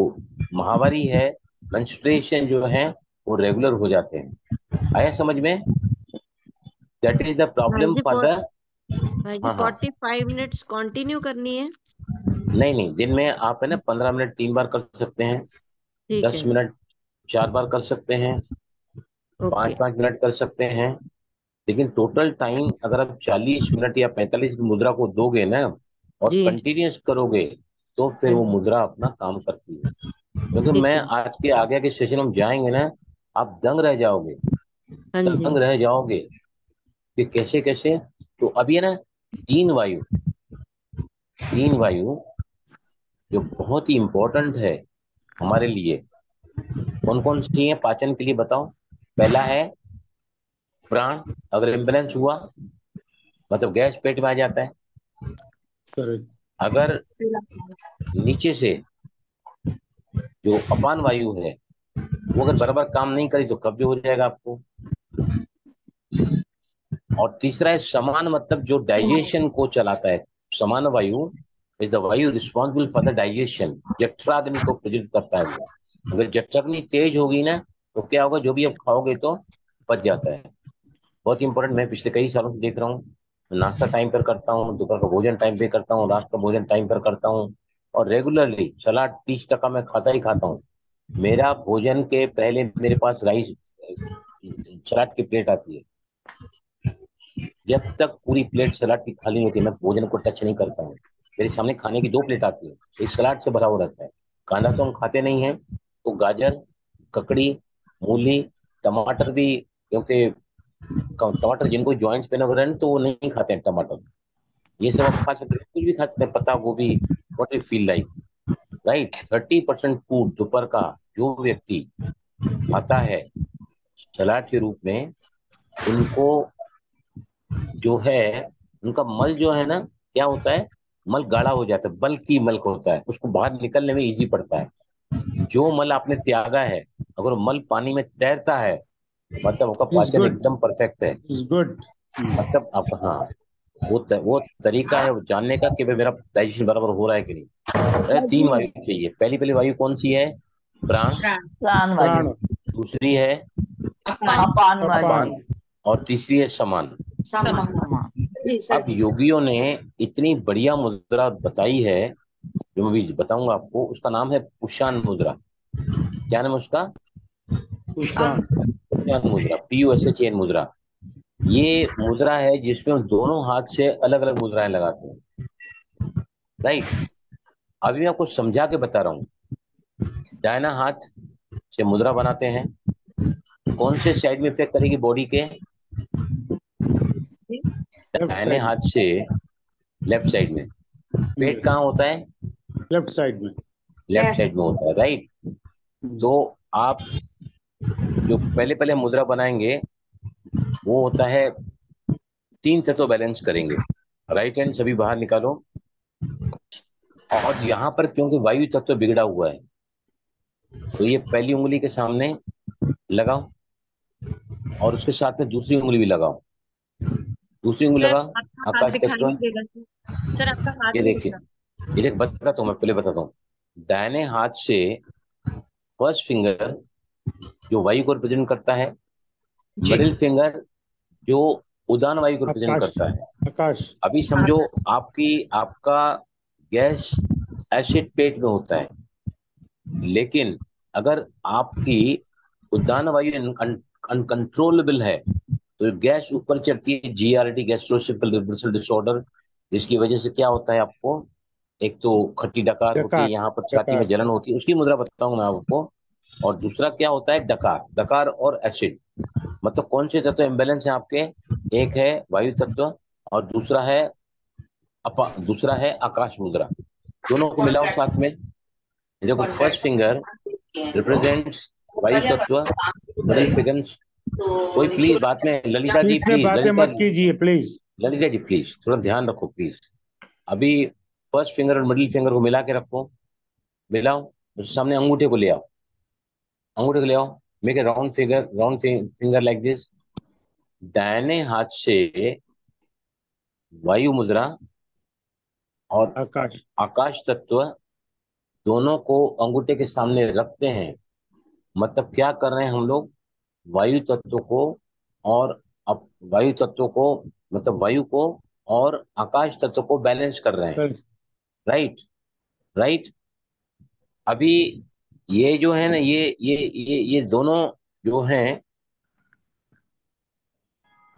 माहवारी है, मेंस्ट्रुएशन जो है, वो रेगुलर हो जाते हैं। आया समझ में? दैट इज द भाई प्रॉब्लम जी फॉर द, भाई जी हाँ हाँ, 45 मिनट्स कंटिन्यू करनी है? नहीं नहीं, दिन में आप है ना 15 मिनट 3 बार कर सकते हैं, ठीक 10 है। मिनट 4 बार कर सकते हैं, पाँच ओके। 5 मिनट कर सकते हैं, लेकिन टोटल टाइम अगर आप 40 मिनट या 45 की मुद्रा को दोगे ना और जी। कंटिन्यूस करोगे तो फिर हाँ वो जी। मुद्रा अपना काम करती है। क्योंकि ठीक मैं है। आज के आगे के सेशन में जाएंगे ना, आप दंग रह जाओगे, हाँ जी। दंग रह जाओगे कि कैसे कैसे। तो अभी है ना, तीन वायु, तीन वायु जो बहुत ही इंपॉर्टेंट है हमारे लिए, कौन कौन सी है पाचन के लिए बताओ। पहला है प्राण, अगर इम्बेलेंस हुआ मतलब गैस पेट में आ जाता है। Correct. अगर नीचे से जो अपान वायु है वो अगर बराबर काम नहीं करी तो कब्ज हो जाएगा आपको। और तीसरा है समान, मतलब जो डाइजेशन को चलाता है। समान वायु इज द वायु रिस्पॉन्सिबल फॉर द डाइजेशन, जठराग्नि को प्रेरित करता है वो। अगर जठराग्नि तेज होगी ना तो क्या होगा, जो भी आप खाओगे तो पच जाता है। बहुत इंपॉर्टेंट, मैं पिछले कई सालों से देख रहा हूँ। नाश्ता टाइम पर करता हूँ, दोपहर का भोजन टाइम पे करता हूँ, रात का भोजन टाइम पर करता हूँ, और रेगुलरली सलाद 30% मैं खाता ही खाता हूँ। मेरा भोजन के पहले मेरे पास राइस सलाद की प्लेट आती है। जब तक पूरी प्लेट सलाद की खाली होती है मैं भोजन को टच नहीं करता हूँ। मेरे सामने खाने की 2 प्लेट आती है, एक सलाद से भरा हुआ रहता है। कांदा तो हम खाते नहीं है, तो गाजर, ककड़ी, मूली, टमाटर भी, क्योंकि टमाटर जिनको ज्वाइंट्स पेन वगैरह है ना, तो वो नहीं खाते हैं टमाटर। ये सब आप खा सकते हैं, कुछ भी खा सकते हैं, पत्ता गोभी, what you feel like, right. 30% food दोपहर का जो व्यक्ति खाता है सलाद के रूप में, उनको जो है, उनका मल जो है ना, क्या होता है, मल गाढ़ा हो जाता है, बल्कि मल को होता है, उसको बाहर निकलने में इजी पड़ता है। जो मल आपने त्यागा है, अगर मल पानी में तैरता है मतलब आपका Is पाचन good. एकदम परफेक्ट है। Is good. मतलब आप, हाँ, वो तरीका है वो जानने का कि भाई मेरा डाइजेशन बराबर हो रहा है कि नहीं। अरे 3 वायु चाहिए। पहली वायु कौन सी है, प्राण। प्राण, प्राण वायु, Prana. दूसरी है अपान, अपान वायु, अपान, Apan. और तीसरी है समान। समान। समान। समान। जी सर अब जी। योगियों ने इतनी बढ़िया मुद्रा बताई है, जो मैं भी बताऊंगा आपको, उसका नाम है पुष्णान मुद्रा। क्या नाम है उसका, Pushan. पुष्णान मुद्रा, PUSHAN मुद्रा। ये मुद्रा है जिसमें हम दोनों हाथ से अलग अलग मुद्राएं लगाते हैं, राइट। अभी मैं आपको समझा के बता रहा हूँ। दाहिना हाथ से मुद्रा बनाते हैं, कौन से साइड में इफेक्ट करेगी बॉडी के, Left दाहिने side. हाथ से लेफ्ट साइड में। पेट Yes. कहाँ होता है, Left side में. Left left. साइड में होता है, राइट। Hmm. तो आप जो पहले पहले मुद्रा बनाएंगे वो होता है 3 तत्व बैलेंस करेंगे। राइट हैंड सभी बाहर निकालो, और यहाँ पर क्योंकि वायु तत्व बिगड़ा हुआ है तो ये पहली उंगली के सामने लगाओ, और उसके साथ में दूसरी उंगली भी लगाओ। दूसरी उंगली सर लगाओ, आपका हाथ आकाश दिखाई तत्व। नहीं देगा सर। सर आपका हाथ ये नहीं देखिए, दिख रहा। ये देख बताता हूँ, मैं पहले बताता हूँ। दाहिने हाथ से फर्स्ट फिंगर जो वायु को रिप्रेजेंट करता है, जी। मिडिल फिंगर जो उदान वायु को रिप्रेजेंट आकाश. करता है। आकाश. अभी समझो, आपका गैस एसिड पेट में होता है, लेकिन अगर आपकी उद्दान वायु अनकंट्रोलेबल है तो गैस ऊपर चढ़ती है, GERD, गैस्ट्रोसिफिल रिवर्सल डिसऑर्डर, जिसकी वजह से क्या होता है आपको, एक तो खट्टी डकार होती है, डकार. यहाँ पर छाती में डकार. जलन होती है, उसकी मुद्रा बताऊंगा मैं आपको। और दूसरा क्या होता है, डकार, डकार और एसिड। मतलब कौन से तत्व इम्बेलेंस है आपके, एक है वायु तत्व और दूसरा है आकाश मुद्रा। दोनों को मिलाओ साथ में। देखो, फर्स्ट फिंगर रिप्रेजेंट्स वायु तत्व, मिडिल फिंगर, कोई प्लीज बात में, ललिता जी बीच में प्लीज, बातें मत कीजिए प्लीज. ललिता जी प्लीज थोड़ा ध्यान रखो प्लीज। अभी फर्स्ट फिंगर और मिडिल फिंगर को मिला के रखो, मिलाओ, उसके सामने अंगूठे को ले आओ, अंगूठे को ले आओ, make a round finger like this. दाहिने हाथ से वायु मुद्रा और आकाश. आकाश तत्व दोनों को अंगूठे के सामने रखते हैं। मतलब क्या कर रहे हैं हम लोग, वायु तत्व को और वायु तत्व को, मतलब वायु को और आकाश तत्व को बैलेंस कर रहे हैं, चल. Right, right. अभी ये जो है ना, ये दोनों जो हैं,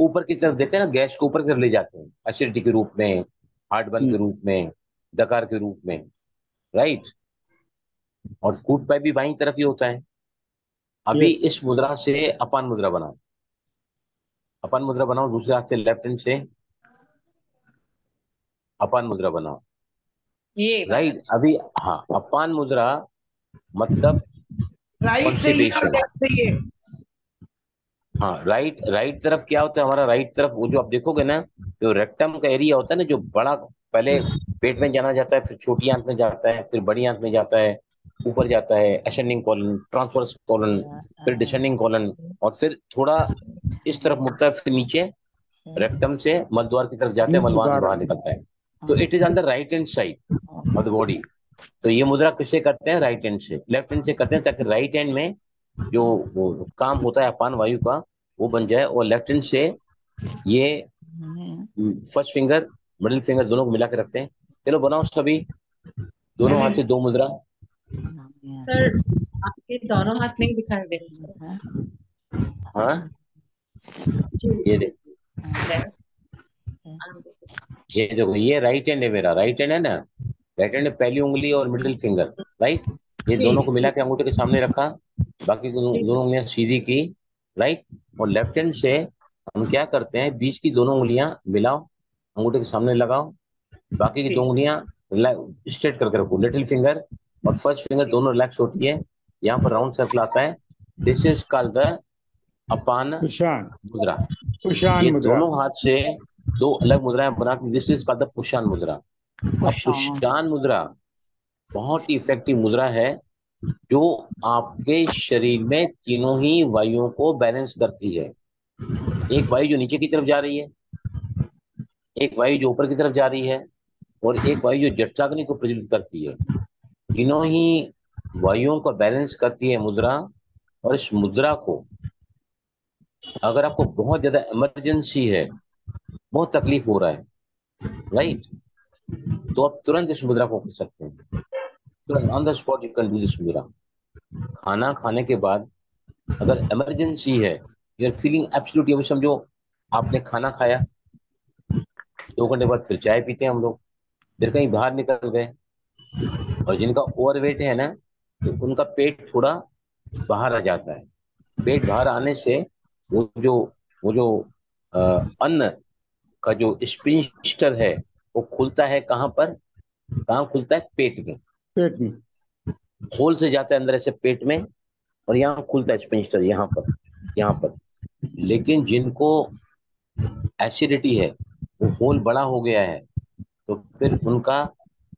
ऊपर की तरफ देते हैं ना, गैस को ऊपर की तरफ ले जाते हैं, एसिडिटी के रूप में, हार्टबर्न के रूप में, डकार के रूप में, राइट। और फूड पाइप भी बाईं तरफ ही होता है। अभी Yes. इस मुद्रा से अपान मुद्रा बनाओ, अपान मुद्रा बनाओ, दूसरे हाथ से लेफ्ट हैंड से अपान मुद्रा बनाओ, ये राइट। अभी हाँ, अपान मुद्रा मतलब राइट से ही और कॉन्स्टिपेशन। लेफ्ट से ये। हाँ, राइट, राइट तरफ क्या होता है हमारा, राइट तरफ वो जो आप देखोगे ना, जो रेक्टम का एरिया होता है ना, जो बड़ा, पहले पेट में जाना जाता है, फिर छोटी आंत में जाता है, फिर बड़ी आंत में जाता है, ऊपर जाता है असेंडिंग कॉलन, ट्रांसवर्स कॉलन, फिर डिसेंडिंग कॉलन, और फिर थोड़ा इस तरफ मुड़ता है, फिर नीचे रेक्टम से मलद्वार की तरफ जाते हैं, मलद्वार से बाहर निकलता है। तो it is on the right hand side of the body. तो ये मुद्रा किससे करते हैं, राइट हैंड से, लेफ्ट हैंड से करते हैं, ताकि राइट हैंड में जो वो काम होता है अपान वायु का वो बन जाए, और लेफ्ट हैंड से ये फर्स्ट फिंगर मिडिल फिंगर दोनों को मिला के रखते हैं। चलो बनाओ सभी, दोनों हाथ से दो मुद्रा। सर आपके दोनों हाथ नहीं दिखाई दे रहे सर। हाँ, ये देखो, ये देखो, ये राइट हैंड है मेरा, राइट हैंड है ना, राइट हैंड में पहली उंगली और मिडिल फिंगर, राइट। ये दोनों को मिला के अंगूठे के सामने रखा, बाकी दोनों उंगलियां सीधी की, राइट। और लेफ्ट हैंड से हम क्या करते हैं, बीच की दोनों उंगलियां मिलाओ, अंगूठे के सामने लगाओ, बाकी की दो उंगलियां स्ट्रेट करके रखो, लिटिल फिंगर और फर्स्ट फिंगर दोनों रिलैक्स होती है, यहाँ पर राउंड सर्कल आता है। This is called the upon Pushan. मुद्रा। Pushan ये mudra. दोनों हाथ से दो अलग मुद्राएं बना के, दिस इज कॉल्ड द पुशान मुद्रा। अब पुशान मुद्रा बहुत ही इफेक्टिव मुद्रा है, जो आपके शरीर में तीनों ही वायुओं को बैलेंस करती है। एक वायु जो नीचे की तरफ जा रही है, एक वायु जो ऊपर की तरफ जा रही है, और एक वायु जो जठराग्नि को प्रज्वलित करती है। तीनों ही वायुओं का बैलेंस करती है मुद्रा। और इस मुद्रा को अगर आपको बहुत ज्यादा इमरजेंसी है, बहुत तकलीफ हो रहा है, राइट, तो आप तुरंत इस मुद्रा को कर सकते हैं, तुरंत on the spot you can do this मुद्रा। खाना खाने के बाद अगर इमरजेंसी है, यू आर फीलिंग एब्सोल्युटली, अभी समझो आपने खाना खाया, 2 घंटे बाद फिर चाय पीते हैं हम लोग, फिर कहीं बाहर निकल गए, और जिनका ओवरवेट है ना, तो उनका पेट थोड़ा बाहर आ जाता है। पेट बाहर आने से वो जो अन्न का जो स्पिंस्टर है वो खुलता है, कहाँ पर, कहाँ खुलता है, पेट में, पेट में। होल से जाता है अंदर ऐसे पेट में, और यहाँ खुलता है स्पिंस्टर, यहाँ पर, यहाँ पर। लेकिन जिनको एसिडिटी है, वो होल बड़ा हो गया है, तो फिर उनका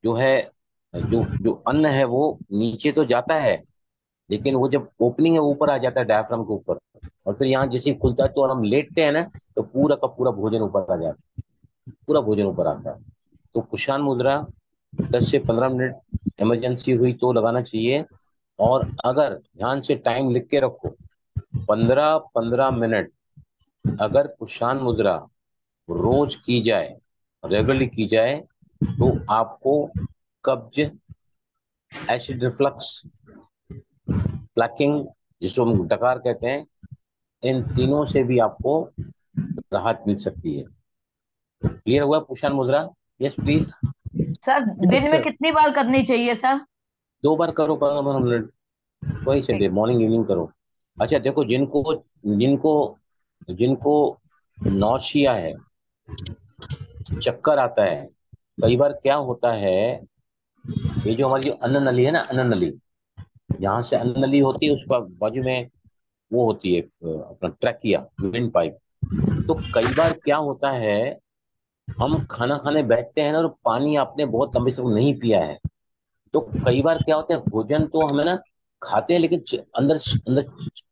जो है, जो जो अन्न है वो नीचे तो जाता है, लेकिन वो जब ओपनिंग है ऊपर आ जाता है डायफ्राम के ऊपर, और फिर यहाँ जैसे ही खुलता है तो, और हम लेटते हैं ना, तो पूरा का पूरा भोजन ऊपर आ जाता है, पूरा भोजन ऊपर आता है। तो कुशान मुद्रा 10 से 15 मिनट इमरजेंसी हुई तो लगाना चाहिए। और अगर ध्यान से टाइम लिख के रखो, 15-15 मिनट अगर कुशान मुद्रा रोज की जाए, रेगुलरली की जाए, तो आपको कब्ज, एसिड रिफ्लक्स, प्लैकिंग जिसको हम डकार कहते हैं, इन तीनों से भी आपको राहत मिल सकती है। क्लियर हुआ कुशान मुद्रा? Yes please. सर दिन में कितनी बार करनी चाहिए सर? 2 बार करो, 15 मिनट, वही से मॉर्निंग इवनिंग करो। अच्छा देखो, जिनको जिनको जिनको नौशिया है, चक्कर आता है, कई बार क्या होता है, ये जो हमारी अन्न नली है ना, अन्न नली, यहाँ से अन्न नली होती है, उसका बाजू में वो होती है अपना ट्रैकिया, विंड पाइप। तो कई बार क्या होता है, हम खाना खाने बैठते हैं ना, और पानी आपने बहुत लंबे समय नहीं पिया है, तो कई बार क्या होता है, भोजन तो हमें ना खाते हैं, लेकिन अंदर अंदर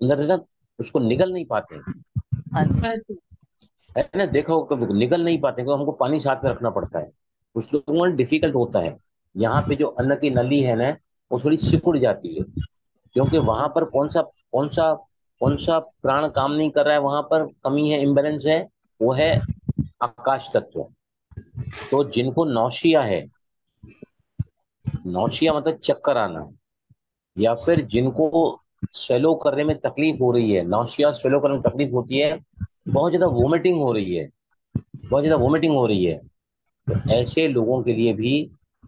अंदर ना उसको निगल नहीं पाते हैं, है ना, देखा हो कभी, निगल नहीं पाते, क्योंकि हमको पानी साथ में रखना पड़ता है, कुछ लोगों को डिफिकल्ट होता है। यहाँ पे जो अन्न की नली है ना, वो थोड़ी सिकुड़ जाती है, क्योंकि वहां पर कौन सा प्राण काम नहीं कर रहा है, वहां पर कमी है, इम्बेलेंस है, वो है आकाश तत्व। तो जिनको नौशिया है, नौशिया मतलब चक्कर आना, या फिर जिनको स्वेलो करने में तकलीफ हो रही है, नौशिया स्वेलो करने में तकलीफ होती है, बहुत ज्यादा वोमिटिंग हो रही है, बहुत ज्यादा वोमिटिंग हो रही है, तो ऐसे लोगों के लिए भी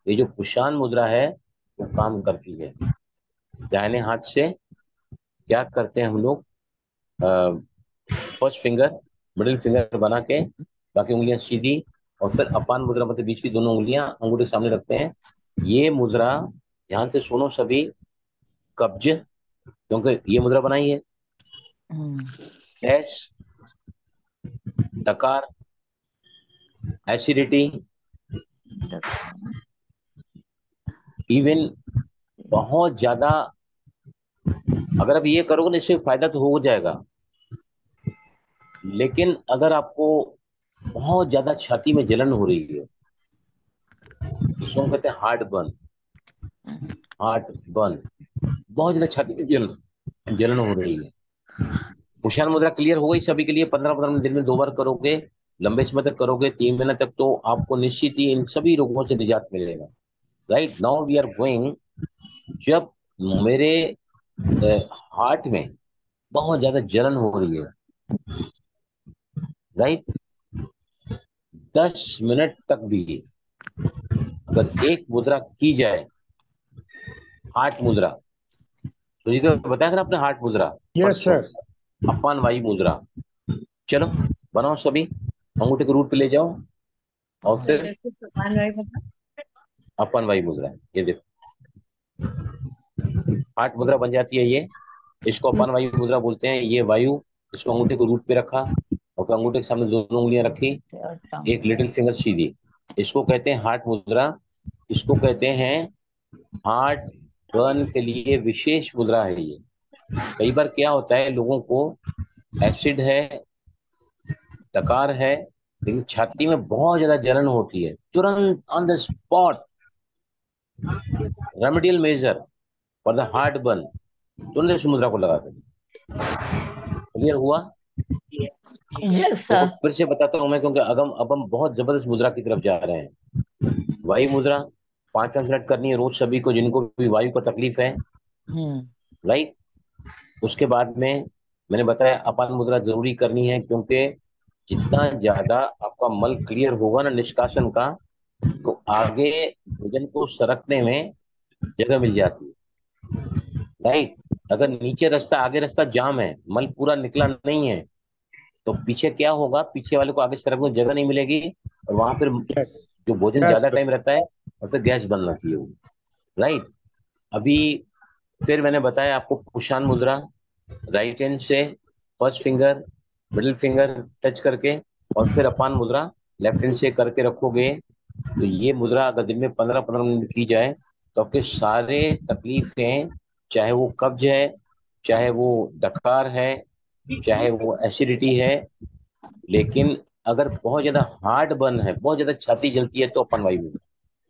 ये जो कुशान मुद्रा है वो काम करती है। दाहिने हाथ से क्या करते हैं हम लोग, फर्स्ट फिंगर, मिडिल फिंगर बना के बाकी उंगलियां सीधी, और फिर अपान मुद्रा मतलब बीच की दोनों उंगलियां अंगूठे के सामने रखते हैं। ये मुद्रा, ध्यान से सुनो सभी, कब्ज, क्योंकि ये मुद्रा बनाई है, गैस, डकार, एसिडिटी, इवन बहुत ज्यादा, अगर आप ये करोगे ना इससे फायदा तो हो जाएगा, लेकिन अगर आपको बहुत ज्यादा छाती में जलन हो रही है, इसको हम कहते हैं हार्ट बर्न, हार्ट बर्न, बहुत ज्यादा छाती में जलन जलन हो रही है। कुशान मुद्रा क्लियर हो गई सभी के लिए? 15-15 दिन में 2 बार करोगे, लंबे समय तक करोगे, 3 महीने तक, तो आपको निश्चित ही इन सभी रोगों से निजात मिलेगा। Right now we are going, जब मेरे हार्ट में बहुत ज्यादा जलन हो रही है, राइट, 10 मिनट तक भी अगर एक मुद्रा की जाए, हार्ट मुद्रा, तो ये तो बताया था ना आपने, हार्ट मुद्रा, Yes, sir. अपान वायु मुद्रा, चलो बनाओ सभी, अंगूठे के रूट पे ले जाओ, और फिर अपान वायु मुद्रा, ये देखो हार्ट मुद्रा बन जाती है ये, इसको अपान वायु मुद्रा बोलते हैं। ये वायु, इसको अंगूठे को रूट पे रखा, और फिर अंगूठे के सामने दोनों उंगलियां रखी, एक लिटिल फिंगर सीधी, इसको कहते हैं हार्ट मुद्रा। इसको कहते हैं हार्ट बर्न के लिए विशेष मुद्रा है ये। कई बार क्या होता है, लोगों को एसिड है, डकार है, लेकिन छाती में बहुत ज्यादा जलन होती है, तुरंत on the spot remedial measure for the heartburn, तुरंत इस मुद्रा को लगा दें। क्लियर हुआ? यस तो सर। फिर से बताता हूं मैं, क्योंकि अब हम बहुत जबरदस्त मुद्रा की तरफ जा रहे हैं। वायु मुद्रा 5-5 मिनट करनी है रोज सभी को, जिनको भी वायु का तकलीफ है, राइट। उसके बाद में मैंने बताया अपान मुद्रा जरूरी करनी है, क्योंकि जितना ज्यादा आपका मल क्लियर होगा ना निष्कासन का, तो आगे भोजन को सरकने में जगह मिल जाती है, राइट। अगर नीचे रास्ता, आगे रास्ता जाम है, मल पूरा निकला नहीं है, तो पीछे क्या होगा, पीछे वाले को आगे सरकने में जगह नहीं मिलेगी, और वहां पर Yes. जो भोजन Yes, ज्यादा sir. टाइम रहता है, और फिर गैस बनना चाहिए वो, राइट। अभी फिर मैंने बताया आपको कुशान मुद्रा, राइट हैंड से first finger, middle finger touch करके, और फिर अपान मुद्रा लेफ्ट हैंड से करके रखोगे, तो ये मुद्रा अगर दिन में 15-15 मिनट की जाए, तो आपके सारे तकलीफें, चाहे वो कब्ज है, चाहे वो डकार है, चाहे वो एसिडिटी है, लेकिन अगर बहुत ज्यादा हार्ट बर्न है, बहुत ज्यादा छाती जलती है, तो अपन वायु मुद्रा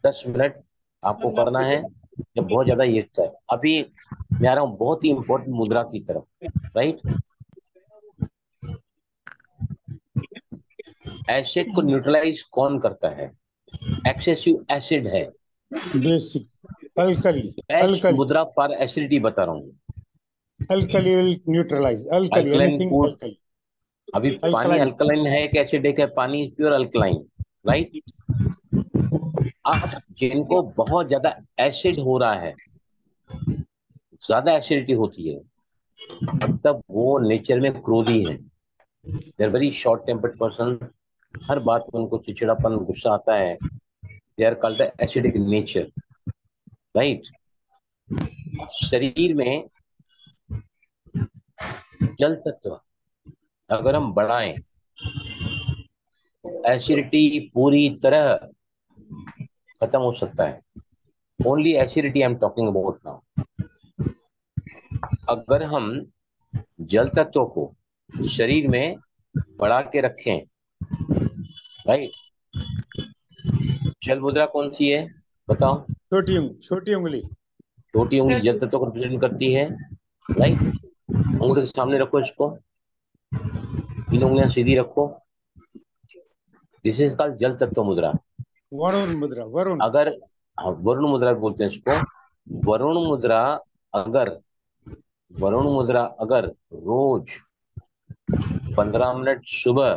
10 मिनट आपको करना है। जब बहुत ज्यादा ये है, अभी मैं आ रहा हूँ बहुत ही इंपॉर्टेंट मुद्रा की तरफ, राइट। एसिड को न्यूट्रलाइज कौन करता है? एक्सेसिव एसिड है, Basic. Alkali. Best Alkali. मुद्रा फॉर एसिडिटी बता रहा हूँ। Alkali will neutralize. Alkali. Alkaline Anything food. alkali. अभी पानी Alkaline. अल्कलाइन है कि एसिडिक है? पानी प्योर अल्कलाइन, राइट। अब जिनको बहुत ज्यादा एसिड हो रहा है, ज्यादा एसिडिटी होती है, मतलब वो नेचर में क्रोधी है, they are very short tempered person, हर बात में उनको चिड़चिड़ापन, गुस्सा आता है, they are called acidic nature, right. शरीर में जल तत्व अगर हम बढ़ाएं, एसिडिटी पूरी तरह खत्म हो सकता है। Only acidity I am talking about now. अगर हम जल तत्वों को शरीर में बढ़ा के रखें, राइट। जल मुद्रा कौन सी है बताओ? छोटी उंगली. छोटी उंगली जल तत्व को रिप्रेजेंट करती है, राइट। अंगूठे के सामने रखो इसको, 3 उंगलियां सीधी रखो, दिस इज कॉल्ड जल तत्व मुद्रा। वरुण मुद्रा. वरुण. अगर वरुण मुद्रा बोलते हैं इसको, वरुण मुद्रा अगर रोज 15 मिनट सुबह,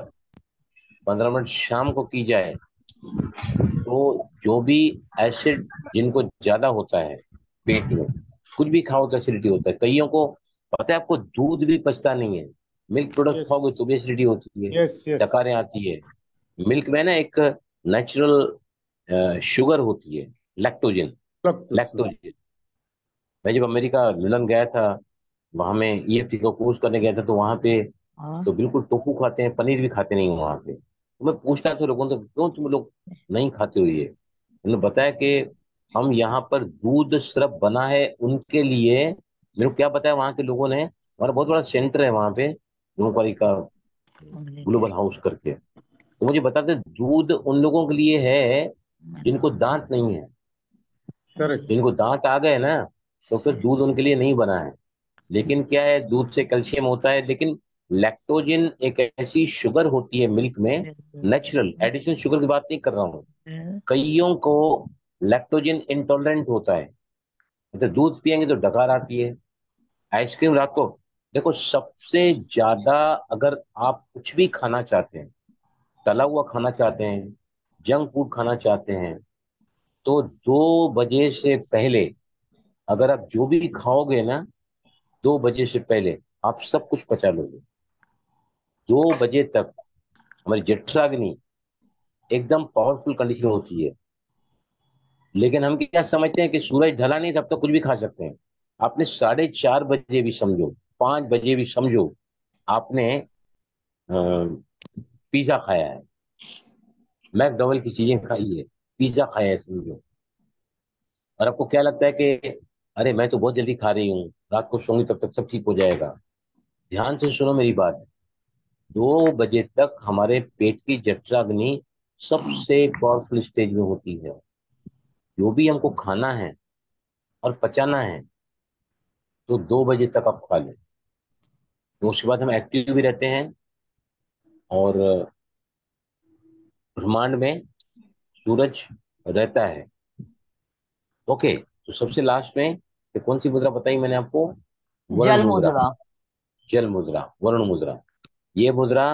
15 मिनट शाम को की जाए तो जो भी एसिड जिनको ज्यादा होता है पेट में, कुछ भी खाओ तो एसिडिटी होता है। कईयों को पता है, आपको दूध भी पचता नहीं है, मिल्क प्रोडक्ट खाओगे तो भी एसिडिटी होती है, यस यस डकारें आती है। मिल्क में ना एक नेचुरल शुगर होती है, लैक्टोजन। लैक्टोजन, मैं जब अमेरिका लंदन गया था, वहां में ईएफटी का कोर्स करने गया था, तो वहां पे हाँ तो बिल्कुल टोफू खाते हैं, पनीर भी खाते नहीं वहां पे। तो मैं पूछता था लोगों से, क्यों तुम लोग नहीं खाते हो ये? उन्होंने बताया कि हम यहाँ पर दूध सिर्फ बना है उनके लिए। मेरे को क्या बताया वहां के लोगों ने, हमारा बहुत बड़ा सेंटर है वहां पे, नौकरी का, ग्लोबल हाउस करके। तो मुझे बताते दूध उन लोगों के लिए है जिनको दांत नहीं है। करेक्ट। जिनको दांत आ गए ना, तो फिर दूध उनके लिए नहीं बना है। लेकिन क्या है, दूध से कैल्शियम होता है, लेकिन लैक्टोजन एक ऐसी शुगर होती है मिल्क में, नेचुरल, एडिशनल शुगर की बात नहीं कर रहा हूँ। कईयों को लैक्टोजन इंटॉलरेंट होता है, तो दूध पियेंगे तो डकार आती है। आइसक्रीम रात को, देखो सबसे ज्यादा, अगर आप कुछ भी खाना चाहते हैं, तला हुआ खाना चाहते हैं, जंक फूड खाना चाहते हैं, तो 2 बजे से पहले अगर आप जो भी खाओगे ना, 2 बजे से पहले आप सब कुछ पचा लोगे। 2 बजे तक हमारी जठराग्नि एकदम पावरफुल कंडीशन होती है। लेकिन हम क्या समझते हैं कि सूरज ढला नहीं तब तक कुछ भी खा सकते हैं। आपने 4:30 बजे भी समझो, 5 बजे भी समझो, आपने पिज्जा खाया है, मैकडॉवेल की चीजें खाई है, पिज्जा खाया है समझो, और आपको क्या लगता है कि अरे मैं तो बहुत जल्दी खा रही हूँ, रात को सोऊंगी तब तक सब ठीक हो जाएगा। ध्यान से सुनो मेरी बात। 2 बजे तक हमारे पेट की जठराग्नि सबसे पावरफुल स्टेज में होती है। जो भी हमको खाना है और पचाना है, तो 2 बजे तक आप खा लें। तो उसके बाद हम एक्टिव भी रहते हैं, और ब्रह्मांड में सूरज रहता है। ओके, तो सबसे लास्ट में ये कौन सी मुद्रा बताई मैंने आपको? वरुण जल मुद्रा, मुद्रा। जल मुद्रा, वरुण मुद्रा। ये मुद्रा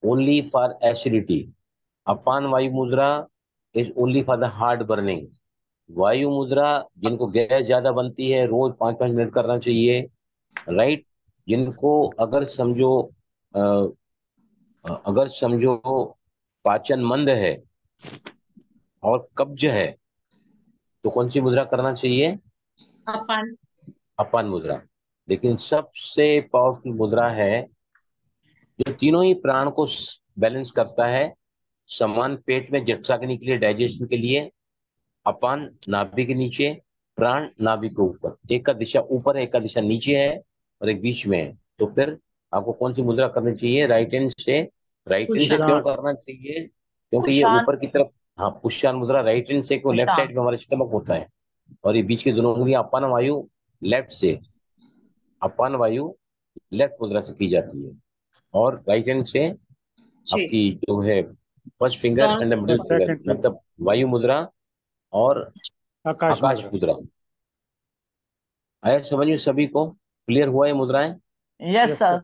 ओनली फॉर एसिडिटी। अपान वायु मुद्रा is only for the heart burning. वायु मुद्रा जिनको गैस ज्यादा बनती है, रोज 5-5 मिनट करना चाहिए, राइट। जिनको अ, अगर समझो पाचन मंद है और कब्ज है, तो कौन सी मुद्रा करना चाहिए? अपान। अपान मुद्रा। लेकिन सबसे पावरफुल मुद्रा है जो तीनों ही प्राण को बैलेंस करता है, समान पेट में जठराग्नि के लिए, डाइजेशन के लिए। अपान नाभि के नीचे, प्राण नाभि के ऊपर, एक का दिशा ऊपर है, एक का दिशा नीचे है, और एक बीच में है। तो फिर आपको कौन सी मुद्रा करनी चाहिए? राइट हैंड से। राइट हैंड से पुष्टान। क्यों करना चाहिए? क्योंकि ये कुशान। ऊपर की तरफ, हाँ, पुष्यान मुद्रा राइट हैंड से, क्यों? लेफ्ट कुशान। साइड में हमारा स्टमक होता है, और ये बीच की दोनों उंगलियां अपान वायु लेफ्ट से, अपान वायु लेफ्ट मुद्रा से की जाती है। और राइट हैंड से जी। आपकी जो है फर्स्ट फिंगर दोनों। And the middle finger, second मतलब वायु मुद्रा और आकाश आकाश मुद्रा। मुद्रा। आया समझ में सभी को? क्लियर हुआ ये मुद्राएं? Yes yes sir. सर।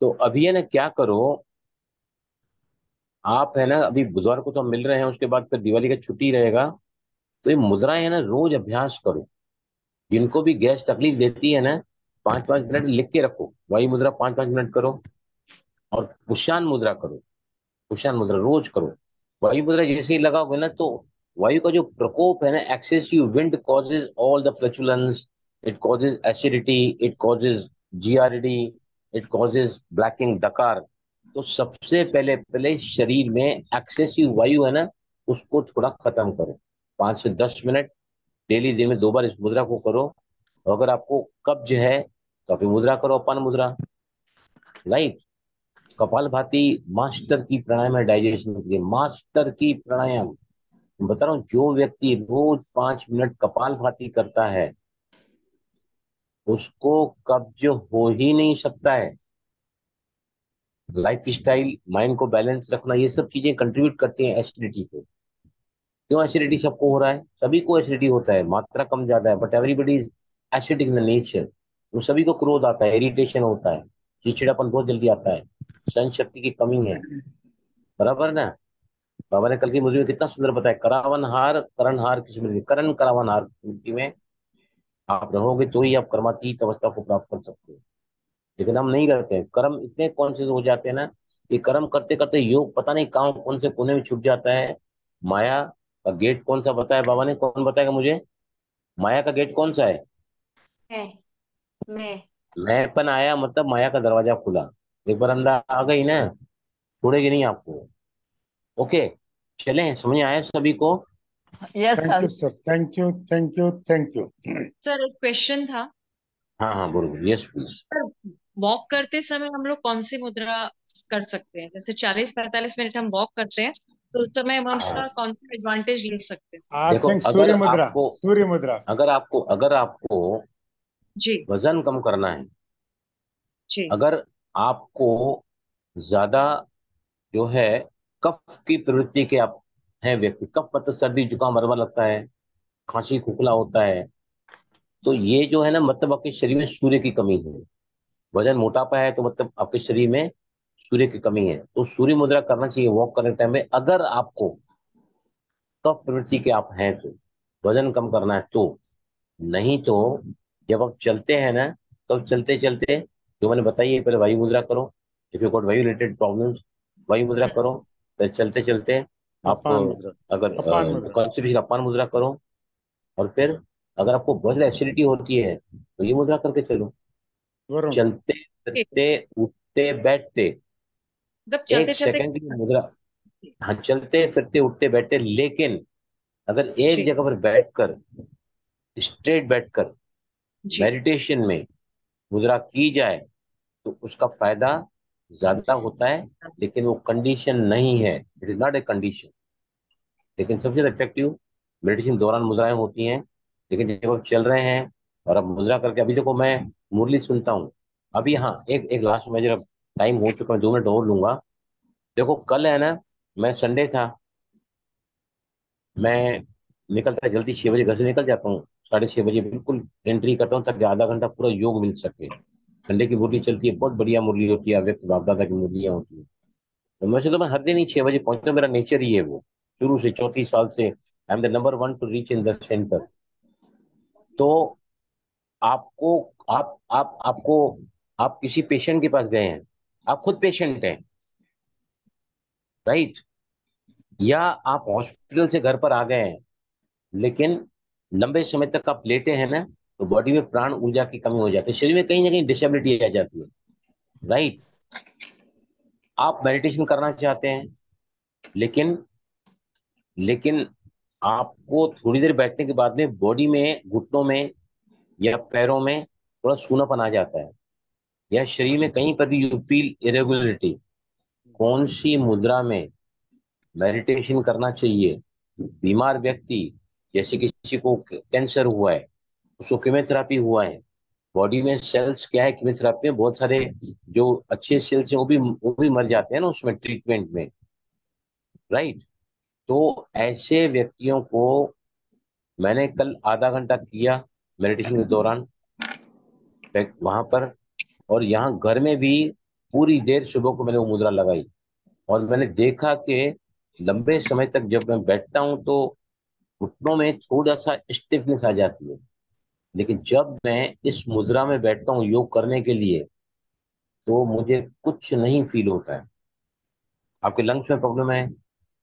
तो अभी है ना, क्या करो आप, है ना, अभी बुधवार को तो हम मिल रहे हैं, उसके बाद फिर दिवाली का छुट्टी रहेगा। तो ये मुद्राएं है ना, रोज अभ्यास करो। जिनको भी गैस तकलीफ देती है ना, 5-5 मिनट लिख के रखो, वायु मुद्रा 5-5 मिनट करो, और कुशान मुद्रा करो। कुशान मुद्रा रोज करो। वायु मुद्रा जैसे ही लगाओगे ना, तो वायु का जो प्रकोप है ना, excessive wind causes all the flatulence, it causes acidity, it causes GRD, it causes blacking डकार। तो सबसे पहले पहले शरीर में एक्सेसिव वायु है ना, उसको थोड़ा खत्म करो। 5 से 10 मिनट डेली, दिन में 2 बार इस मुद्रा को करो। अगर आपको कब्ज है तो आप ये मुद्रा करो, अपान मुद्रा, राइट। कपालभाति मास्टर की प्राणायाम है डाइजेशन के लिए, मास्टर की प्राणायाम। मैं बता रहा हूँ, जो व्यक्ति रोज 5 मिनट कपालभाति करता है, उसको कब्ज हो ही नहीं सकता है। लाइफ स्टाइल, माइंड को बैलेंस रखना, ये सब चीजें कंट्रीब्यूट करती हैं एसिडिटी को। क्यों एसिडिटी सबको हो रहा है? सभी को एसिडिटी होता है, मात्रा कम ज्यादा है, but everybody is acidic in nature. तो सभी को क्रोध आता है, इरिटेशन होता है, चिड़चिड़ापन बहुत जल्दी आता है, सहन शक्ति की कमी है, बराबर ना। बाबा ने कल की मुद्रा में कितना सुंदर बताया, करावन हार करण हार की स्मृति, करण करावन हार स्मृति में आप रहोगे तो ही आप कर्मातीत अवस्था को प्राप्त कर सकते हो। लेकिन हम नहीं करते हैं, कर्म इतने कॉन्शियस हो जाते हैं ना, कि कर्म करते करते योग पता नहीं कहाँ कौन से कोने में छूट जाता है। माया का गेट कौन सा बताया बाबा ने, कौन बताएगा मुझे? माया का गेट कौन सा है? मैं मैं मैंपन आया मतलब माया का दरवाजा खुला, एक बार अंदर आ गई ना, छोड़ेगी नहीं आपको। ओके, चलें, समझ में आया सभी को? Yes thank you sir. Sir, thank you, thank you, thank you. Sir एक क्वेश्चन था। हाँ हाँ बोलो, यस प्लीज। सर वॉक करते समय हम लोग कौन सी मुद्रा कर सकते हैं? जैसे 40-45 मिनट हम वॉक करते हैं, तो उस समय हम हाँ उसका कौन सा एडवांटेज ले सकते हैं सर? आई देखो, थिंक सूर्य मुद्रा, सूर्य मुद्रा। अगर आपको जी वजन कम करना है, जी अगर आपको ज्यादा जो है कफ की प्रवृत्ति के आप हैं व्यक्ति, कफ मतलब सर्दी जुकाम मरवा लगता है, खांसी खुखला होता है, तो ये जो है ना, मतलब आपके शरीर में सूर्य की कमी है। वजन मोटापा है तो मतलब आपके शरीर में सूर्य की कमी है, तो सूर्य मुद्रा करना चाहिए वॉक करने टाइम में, अगर आपको कफ प्रवृत्ति के आप हैं तो, वजन कम करना है तो। नहीं तो जब आप चलते हैं ना, तो चलते चलते जो मैंने बताई है, पहले वायु मुद्रा करो, इफ यू गॉट वायु रिलेटेड प्रॉब्लम्स, वायु मुद्रा करो। फिर चलते चलते आप अपान मुद्रा, अगर अपान मुद्रा। कॉन्स्टिपेशन अपान मुद्रा करो, और फिर अगर आपको बहुत ज्यादा एसिडिटी होती है तो ये मुद्रा करके चलो। वरुण। चलते फिरते उठते बैठते, मतलब एक चलते चलते। सेकंड की मुद्रा। हाँ, चलते फिरते उठते बैठते, लेकिन अगर एक जी जगह पर बैठकर, स्ट्रेट बैठकर जी मेडिटेशन में मुद्रा की जाए तो उसका फायदा ज्यादा होता है, लेकिन वो कंडीशन नहीं है, it is not a condition. लेकिन सबसे इफेक्टिव मेडिटेशन दौरान मुद्राएं होती हैं। लेकिन जब आप चल रहे हैं और अब मुद्रा करके, अभी देखो मैं मुरली सुनता हूँ, अभी हाँ एक एक लास्ट में जरा टाइम हो चुका है, 2 मिनट और लूंगा। देखो कल है ना, मैं संडे था, मैं निकलता जल्दी 6 बजे घर से निकल जाता हूँ, 6:30 बजे बिल्कुल एंट्री करता हूँ, ताकि आधा घंटा पूरा योग मिल सके। संडे की मुरली चलती है, बहुत बढ़िया मुरली होती है, व्यक्त बाप दादा की मुरलियाँ होती है। तो वैसे तो मैं हर दिन ही 6 बजे पहुंचता हूँ, मेरा नेचर ही है वो, शुरू से 34 साल से I am the number 1 to reach in the centre. तो आपको आपको आप किसी पेशेंट के पास गए हैं, आप खुद पेशेंट हैं, राइट, या आप हॉस्पिटल से घर पर आ गए हैं, लेकिन लंबे समय तक आप लेटे हैं ना, तो बॉडी में प्राण ऊर्जा की कमी हो जाती है, शरीर में कहीं ना कहीं डिसेबिलिटी आ जाती है, राइट। आप मेडिटेशन करना चाहते हैं, लेकिन लेकिन आपको थोड़ी देर बैठने के बाद में बॉडी में, घुटनों में या पैरों में थोड़ा सूनापन आ जाता है, या शरीर में कहीं पर भी यू फील इरेगुलरिटी। कौन सी मुद्रा में मेडिटेशन करना चाहिए? बीमार व्यक्ति, जैसे किसी को कैंसर हुआ है, उसको कीमोथेरेपी हुआ है, बॉडी में सेल्स क्या है, कीमोथेरेपी में बहुत सारे जो अच्छे सेल्स हैं वो भी मर जाते हैं ना उसमें, ट्रीटमेंट में, राइट। तो ऐसे व्यक्तियों को मैंने कल आधा घंटा किया मेडिटेशन के दौरान वहां पर, और यहाँ घर में भी पूरी देर सुबह को मैंने वो मुद्रा लगाई, और मैंने देखा कि लंबे समय तक जब मैं बैठता हूँ तो घुटनों में थोड़ा सा स्टिफनेस आ जाती है, लेकिन जब मैं इस मुद्रा में बैठता हूँ योग करने के लिए, तो मुझे कुछ नहीं फील होता है। आपके लंग्स में प्रॉब्लम है,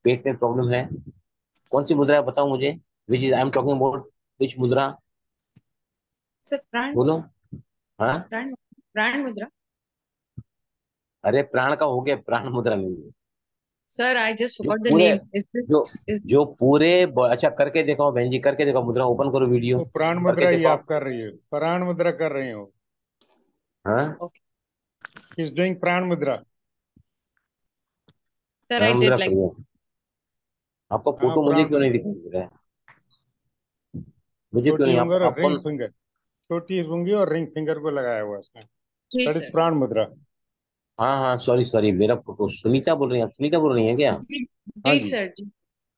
पेट में प्रॉब्लम है, कौन सी मुद्रा है बताओ मुझे, which is I am talking about, which mudra? Sir प्राण बोलो। हाँ, प्राण प्राण मुद्रा। अरे प्राण का हो गया, प्राण मुद्रा नहीं है। सर आई जस्ट जो फॉरगॉट द पूरे नेम। इज जो दिस इज जो पूरे अच्छा करके दिखाओ बहन जी, करके दिखाओ, मुद्रा ओपन करो, वीडियो वो प्राण करके मुद्रा ही दिखाओ। आप कर रही हो, प्राण मुद्रा कर रही हो। हाँ, ओके इज डूइंग प्राण मुद्रा। सर प्राण आई मुद्रा डिड लाइक। करिए। आपका हाँ, फोटो मुझे प्राण क्यों नहीं मुद्रा। दिखाई दे रहा है? मुझे क्यों छोटी नहीं, उंगल और आप रिंग कौन? फिंगर, छोटी उंगली और रिंग फिंगर को लगाया हुआ इसमें। जी दैट इज सर। प्राण मुद्रा। हाँ हाँ, सॉरी सॉरी, मेरा फोटो सुनीता बोल रही है, आप सुनीता बोल रही है क्या? जी हाँ जी जी। सर जी।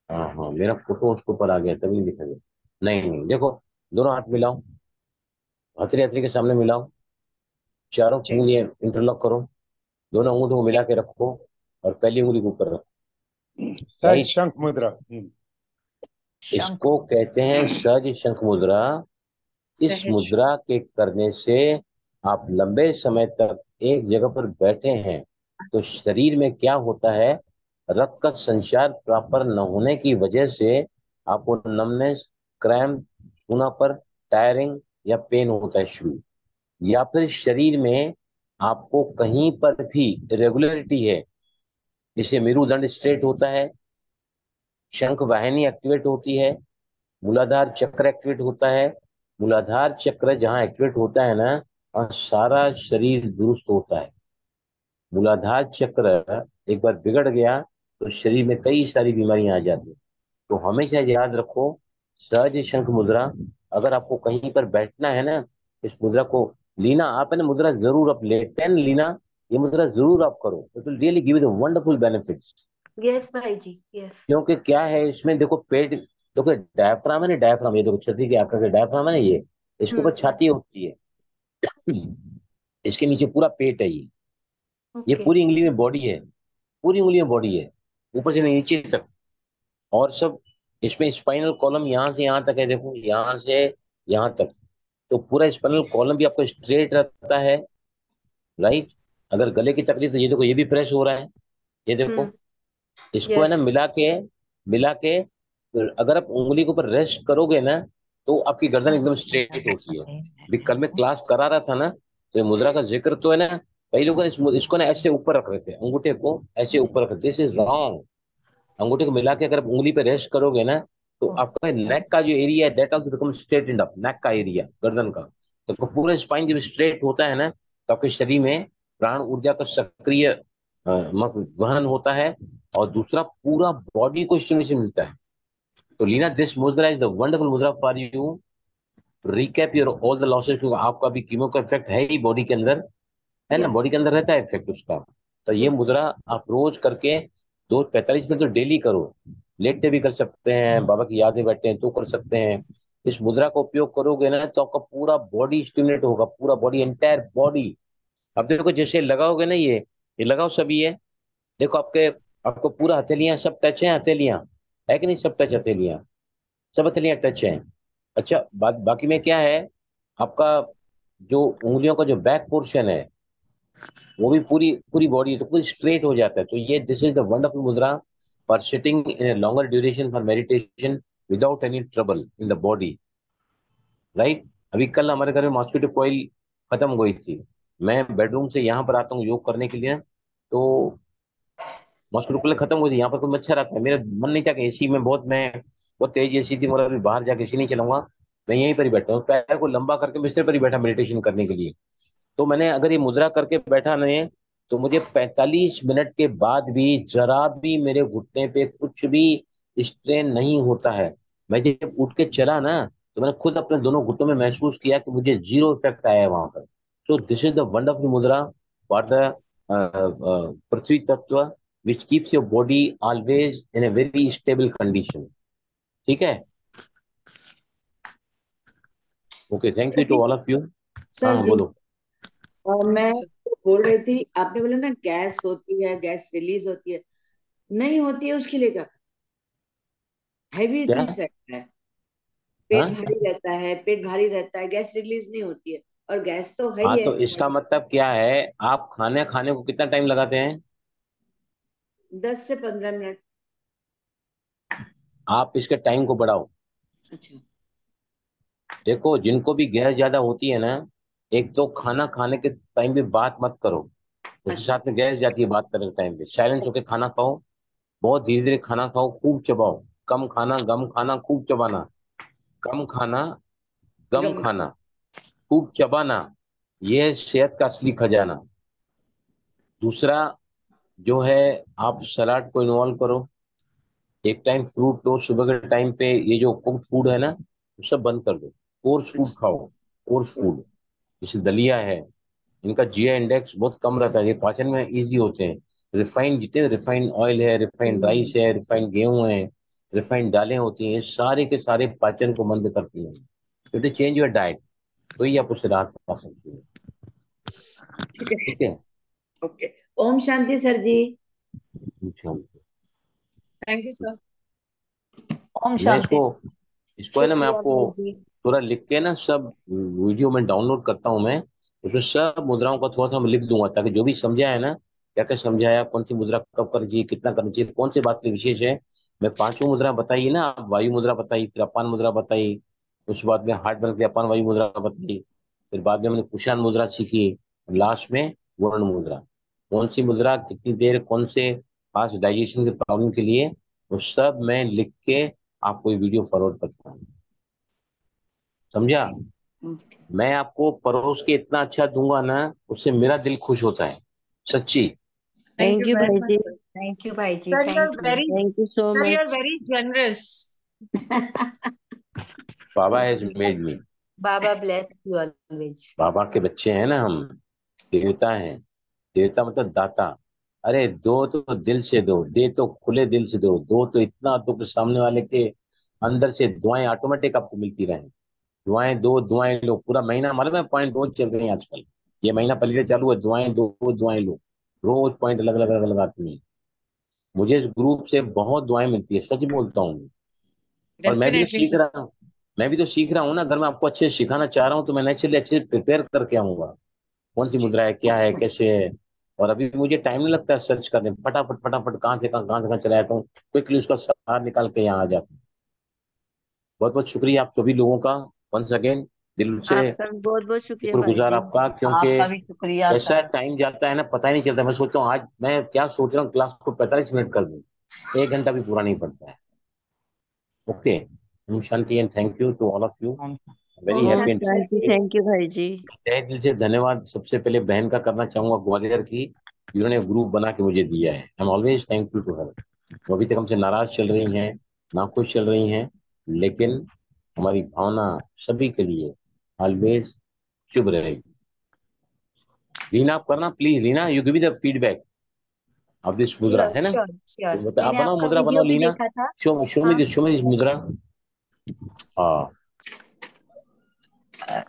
हाँ हाँ, मेरा फोटो उसके ऊपर आ गया तभी नहीं दिखा गया। नहीं नहीं, देखो, दोनों हाथ मिलाओ, हथेली हथेली के सामने मिलाओ, चारों उंगलियां इंटरलॉक करो, दोनों उंगलियों को मिला के रखो और पहली उंगली को ऊपर रखो। सहज राइट, शंख मुद्रा। इसको कहते हैं सहज शंख मुद्रा। इस सहज। मुद्रा के करने से आप लंबे समय तक एक जगह पर बैठे हैं तो शरीर में क्या होता है, रक्त का संचार प्रॉपर न होने की वजह से आपको नमनेस, क्रैम्प, सूनापन, टायरिंग या पेन होता है शुरू, या फिर शरीर में आपको कहीं पर भी इरेगुलरिटी है, जिसे मेरुदंड स्ट्रेट होता है, शंख वाहिनी एक्टिवेट होती है, मूलाधार चक्र एक्टिवेट होता है। मूलाधार चक्र जहां एक्टिवेट होता है ना, और सारा शरीर दुरुस्त होता है। मूलाधार चक्र एक बार बिगड़ गया तो शरीर में कई सारी बीमारियां आ जाती हैं। तो हमेशा याद रखो, सहज शंख मुद्रा, अगर आपको कहीं पर बैठना है ना, इस मुद्रा को लीना आप है ना, मुद्रा जरूर आप लेते हैं लीना, ये मुद्रा जरूर आप करो, it will really give you the wonderful benefits. Yes भाई जी, यस। क्योंकि क्या है इसमें, देखो पेट, देखो डायफ्राम है ना, डायफ्राम, ये देखो छाती के आकार के डायफ्राम है ना, ये इसके ऊपर छाती होती है, इसके नीचे पूरा पेट है, ये ओके। पूरी उंगली में बॉडी है, पूरी उंगली में बॉडी है, ऊपर से नीचे तक। और सब इसमें स्पाइनल कॉलम यहाँ से यहाँ तक है, देखो यहाँ से यहाँ तक, तो पूरा स्पाइनल कॉलम भी आपका स्ट्रेट रहता है। राइट, अगर गले की तकलीफ, तो ये देखो ये भी प्रेस हो रहा है, ये देखो, इसको है ना यस। मिला के तो अगर आप उंगली के ऊपर रेस्ट करोगे ना, तो आपकी गर्दन एकदम स्ट्रेट होती है। अभी कल मैं क्लास करा रहा था ना, तो ये मुद्रा का जिक्र तो है ना, कई लोगों ने इसको ना ऐसे ऊपर रख रहे थे, अंगूठे को ऐसे ऊपर रख रहे, दिस इज रॉन्ग। अंगूठे को मिला के अगर आप उंगली पे रेस्ट करोगे ना, तो आपका नेक का जो एरिया है that also become straight up, neck का एरिया, गर्दन का, तो आपका पूरा स्पाइन जब स्ट्रेट होता है ना, तो आपके शरीर में प्राण ऊर्जा का सक्रिय वहन होता है, और दूसरा पूरा बॉडी को स्टिमुलेशन मिलता है। तो लीना, दिस मुद्रा is the wonderful mudra for you, recap your all the losses, क्योंकि आपका भी कीमो का इफेक्ट है ही बॉडी के अंदर, है ना, यस बॉडी के अंदर रहता है इफेक्ट उसका। तो ये जी। मुद्रा आप रोज करके 2 45 मिनट तो डेली करो, लेटते भी कर सकते हैं, बाबा की यादें बैठते हैं तो कर सकते हैं। इस मुद्रा का उपयोग करोगे ना, तो आपका पूरा बॉडी स्टिमुलेट होगा, पूरा बॉडी, एंटायर बॉडी। अब देखो जैसे लगाओगे ना, ये लगाओ सभी है, देखो आपके, आपको पूरा हथेलियां सब टच है, हथेलियां है कि नहीं, सब टच हथेलियां, सब हथेलियां टच है। अच्छा बाकी में क्या है, आपका जो उंगलियों का जो बैक पोर्शन है, वो भी पूरी पूरी बॉडी तो पूरी स्ट्रेट हो जाता है। तो ये this is the wonderful mudra for sitting in a longer duration for meditation without any trouble in the body. Right, अभी कल हमारे घर में मॉस्किटो कॉइल खत्म हो गई थी, मैं बेडरूम से यहाँ पर आता हूँ योग करने के लिए, तो मॉस्किटो कॉइल खत्म हो गई थी, यहाँ पर कोई मच्छर आता है, मेरा मन नहीं था कि एसी में, बहुत तेज एसी थी, मगर अभी बाहर जाके एसी नहीं चलाऊंगा, मैं यहीं पर ही बैठा हूँ, पैर को लंबा करके बिस्तर पर ही बैठा मेडिटेशन करने के लिए। तो मैंने अगर ये मुद्रा करके बैठा नहीं, तो मुझे 45 मिनट के बाद भी जरा भी मेरे घुटने पे कुछ भी स्ट्रेन नहीं होता है। मैं जब उठ के चला ना, तो मैंने खुद अपने दोनों घुटनों में महसूस किया कि मुझे जीरो इफेक्ट आया है वहां पर। So this is the wonderful mudra for the prithvi tattva, which keeps your body always in a very stable condition. ठीक है, okay, thank sir you too ji. All of you. Sir हाँ जी, बोलो। मैं बोल रही थी, आपने बोला ना गैस होती है, गैस रिलीज होती है, नहीं होती है उसके लिए क्या? क्या? हैवीनेस रहता है, पेट हाँ भारी रहता है, पेट भारी रहता है, गैस रिलीज नहीं होती है, और गैस तो है हाँ, ही है। तो इसका मतलब क्या है, आप खाने खाने को कितना टाइम लगाते हैं? 10 से 15 मिनट। आप इसके टाइम को बढ़ाओ। अच्छा। देखो जिनको भी गैस ज्यादा होती है ना, एक तो खाना खाने के टाइम पे बात मत करो, उसके अच्छा। साथ में गैस जाती है बात करने के टाइम पे, साइलेंस होकर खाना खाओ, बहुत धीरे धीरे खाना खाओ, खूब चबाओ, कम खाना, गम खाना, खूब चबाना, कम खाना, गम गम। खाना, खूब चबाना, यह है सेहत का असली खजाना। दूसरा जो है, आप सलाद को इन्वॉल्व करो, एक टाइम फ्रूट लो सुबह के टाइम पे, ये जो कुक फूड है ना, वो सब बंद कर दो, कोर्स फूड अच्छा। खाओ, कोर्स फूड, जैसे दलिया है, इनका जीआई इंडेक्स बहुत कम रहता है, ये पाचन में इजी होते हैं। रिफाइंड, जितने रिफाइंड ऑयल है, रिफाइंड राइस है, रिफाइंड गेहूं है, रिफाइंड दालें होती हैं, ये सारे के सारे पाचन को मंद करती हैं। तो चेंज योर डाइट, तो ही आप उससे राहत पा सकते हैं। ठीक है, ठीक है। ओके। ओम शांति सर जी। Thank you sir. ओम मैं शांति। इसको है ना, मैं शुक्रिया आपको भाई जी। थोड़ा लिख के ना सब वीडियो में डाउनलोड करता हूँ मैं, उसमें सब मुद्राओं का थोड़ा सा मैं लिख दूंगा, ताकि जो भी समझा है ना, क्या क्या समझाया, कौन सी मुद्रा कब करनी चाहिए, कितना करनी चाहिए, कौन सी बात की विशेष है। मैं पांचों मुद्रा बताइए ना, आप वायु मुद्रा बताई, फिर अपान मुद्रा बताई, उसके बाद में हार्ट बन के अपान वायु मुद्रा बताई, फिर बाद में मैंने कुशान मुद्रा सीखी, लास्ट में वर्ण मुद्रा। कौन सी मुद्रा कितनी देर, कौन से फास्ट डाइजेशन के प्रॉब्लम के लिए, वो सब मैं लिख के आपको ये वीडियो फॉरवर्ड करता हूँ। समझा? ओके। मैं आपको परोस के इतना अच्छा दूंगा ना, उससे मेरा दिल खुश होता है, सच्ची। Thank thank you you very भाई मच जी। सर। थैंक यू भाई जी, sir you are thank you. Very thank you so sir you are much. Very generous. Baba has made me. Baba bless you always. बाबा के बच्चे हैं ना हम, देवता हैं। देवता मतलब दाता। अरे दो तो दिल से दो, दे तो खुले दिल से दो, दो तो इतना दो कि सामने वाले के अंदर से दुआएं ऑटोमेटिक आपको मिलती रहें। दुआएं दो, दुआएं लो, पूरा महीना मालूम है पॉइंट रोज चल रहे हैं आजकल। ये महीना पहले चालू है, दुआएं दो, दुआएं लो, रोज पॉइंट अलग अलग अलग आती हैं। मुझे इस ग्रुप से बहुत दुआएं मिलती है, सच बोलता हूँ। और मैं भी तो डेफिनेटली सीख सर। रहा हूँ, मैं भी तो सीख रहा हूँ ना। अगर मैं आपको अच्छे से सिखाना चाह रहा हूँ तो मैं नेचुरली अच्छे से प्रिपेयर करके आऊंगा, कौन सी मुद्रा है, क्या है, कैसे है। और अभी मुझे टाइम नहीं लगता है सर्च करने में, फटाफट फटाफट कहाँ से कहाँ चला जाता हूँ, क्विकली उसका सार निकाल के यहाँ आ जाता हूँ। बहुत बहुत शुक्रिया आप सभी लोगों का, वंस अगेन दिल से आपका भी बहुत बहुत शुक्रिया भाई शुक्रगुजार जी। आपका, क्योंकि आपका भी शुक्रिया ऐसा सर। टाइम जाता है ना, पता ही नहीं चलता। मैं सोचता हूँ आज मैं क्या सोच रहा हूँ, क्लास को 45 मिनट कर दूं, 1 घंटा भी पूरा नहीं पड़ता है। Okay, Om shanti and thank you to all of you. Om very Om Om happy and shanti sir shanti. जी। थैंक यू भाई जी। तहे दिल से धन्यवाद सबसे पहले बहन का करना चाहूंगा, ग्वालियर की, जिन्होंने ग्रुप बना के मुझे दिया है। I am always thankful to her. वो अभी तक हमसे नाराज चल रही हैं, नाखुश चल रही हैं, लेकिन हमारी भावना सभी के लिए ऑलवेज शुभ रहेगी। रीना आप करना please, Reena you give me the feedback of this मुद्रा, श्योर है ना? श्योर श्योर, तो बता, आप मैंने बनाओ आपका मुद्रा, बनाओ वीडियो भी लीना। देखा था। शो हाँ, मी शो मी दिस मुद्रा। हाँ,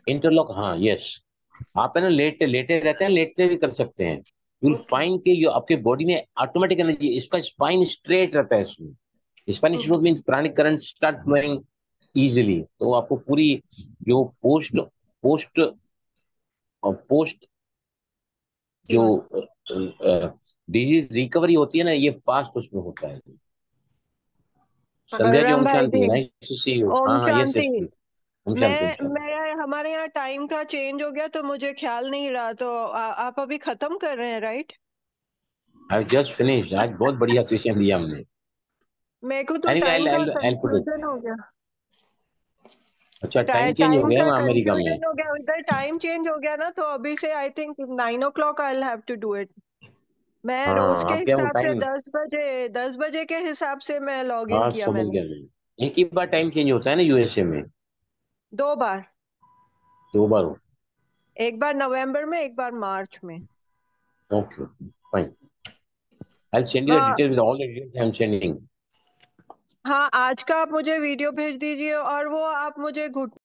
इंटरलॉक, हाँ यस। आप है ना लेटे लेटे रहते हैं, लेटते भी कर सकते हैं। यू ओके फाइंड के जो आपके बॉडी में ऑटोमेटिक एनर्जी, इसका स्पाइन स्ट्रेट रहता है इसमें। Spine straight okay. Means pranic current start flowing easily. तो आपको पूरी जो पोस्ट पोस्ट पोस्ट जो श्योर। डिजीज रिकवरी होती है ना, ये फास्ट उसमें होता है। संध्या जी, बलराम ओम भाई शांति, जी। Nice to see you. ओम हाँ हाँ, यस शांति। Yes please. ओम शांति, ओम शांति। मैं हमारे यहाँ टाइम का चेंज हो गया तो मुझे ख्याल नहीं रहा, तो आप अभी खत्म कर रहे हैं राइट? आई जस्ट फिनिश, आज बहुत बढ़िया सेशन दिया हमने। मेरे को तो एनीवे टाइम का आई पुट इट। कंफ्यूजन हो गया। अच्छा, टाइम चेंज हो टाइम गया का मैं अमेरिका में। कंफ्यूजन हो गया, उधर टाइम चेंज हो गया ना, तो अभी से I think 9 o'clock I have to do it. मैं रोज हाँ, के आप क्या हिसाब से टाइम, 10 बजे के हिसाब से मैं लॉग इन हाँ किया समझ मैंने। गया मैं। एक ही बार टाइम चेंज होता है ना यूएसए में? 2 बार। 2 बार हो? एक बार नवंबर में, एक बार मार्च में। Okay, fine. I send you the हाँ। Detail with all the details I am sending. हाँ, आज का आप मुझे वीडियो भेज दीजिए और वो आप मुझे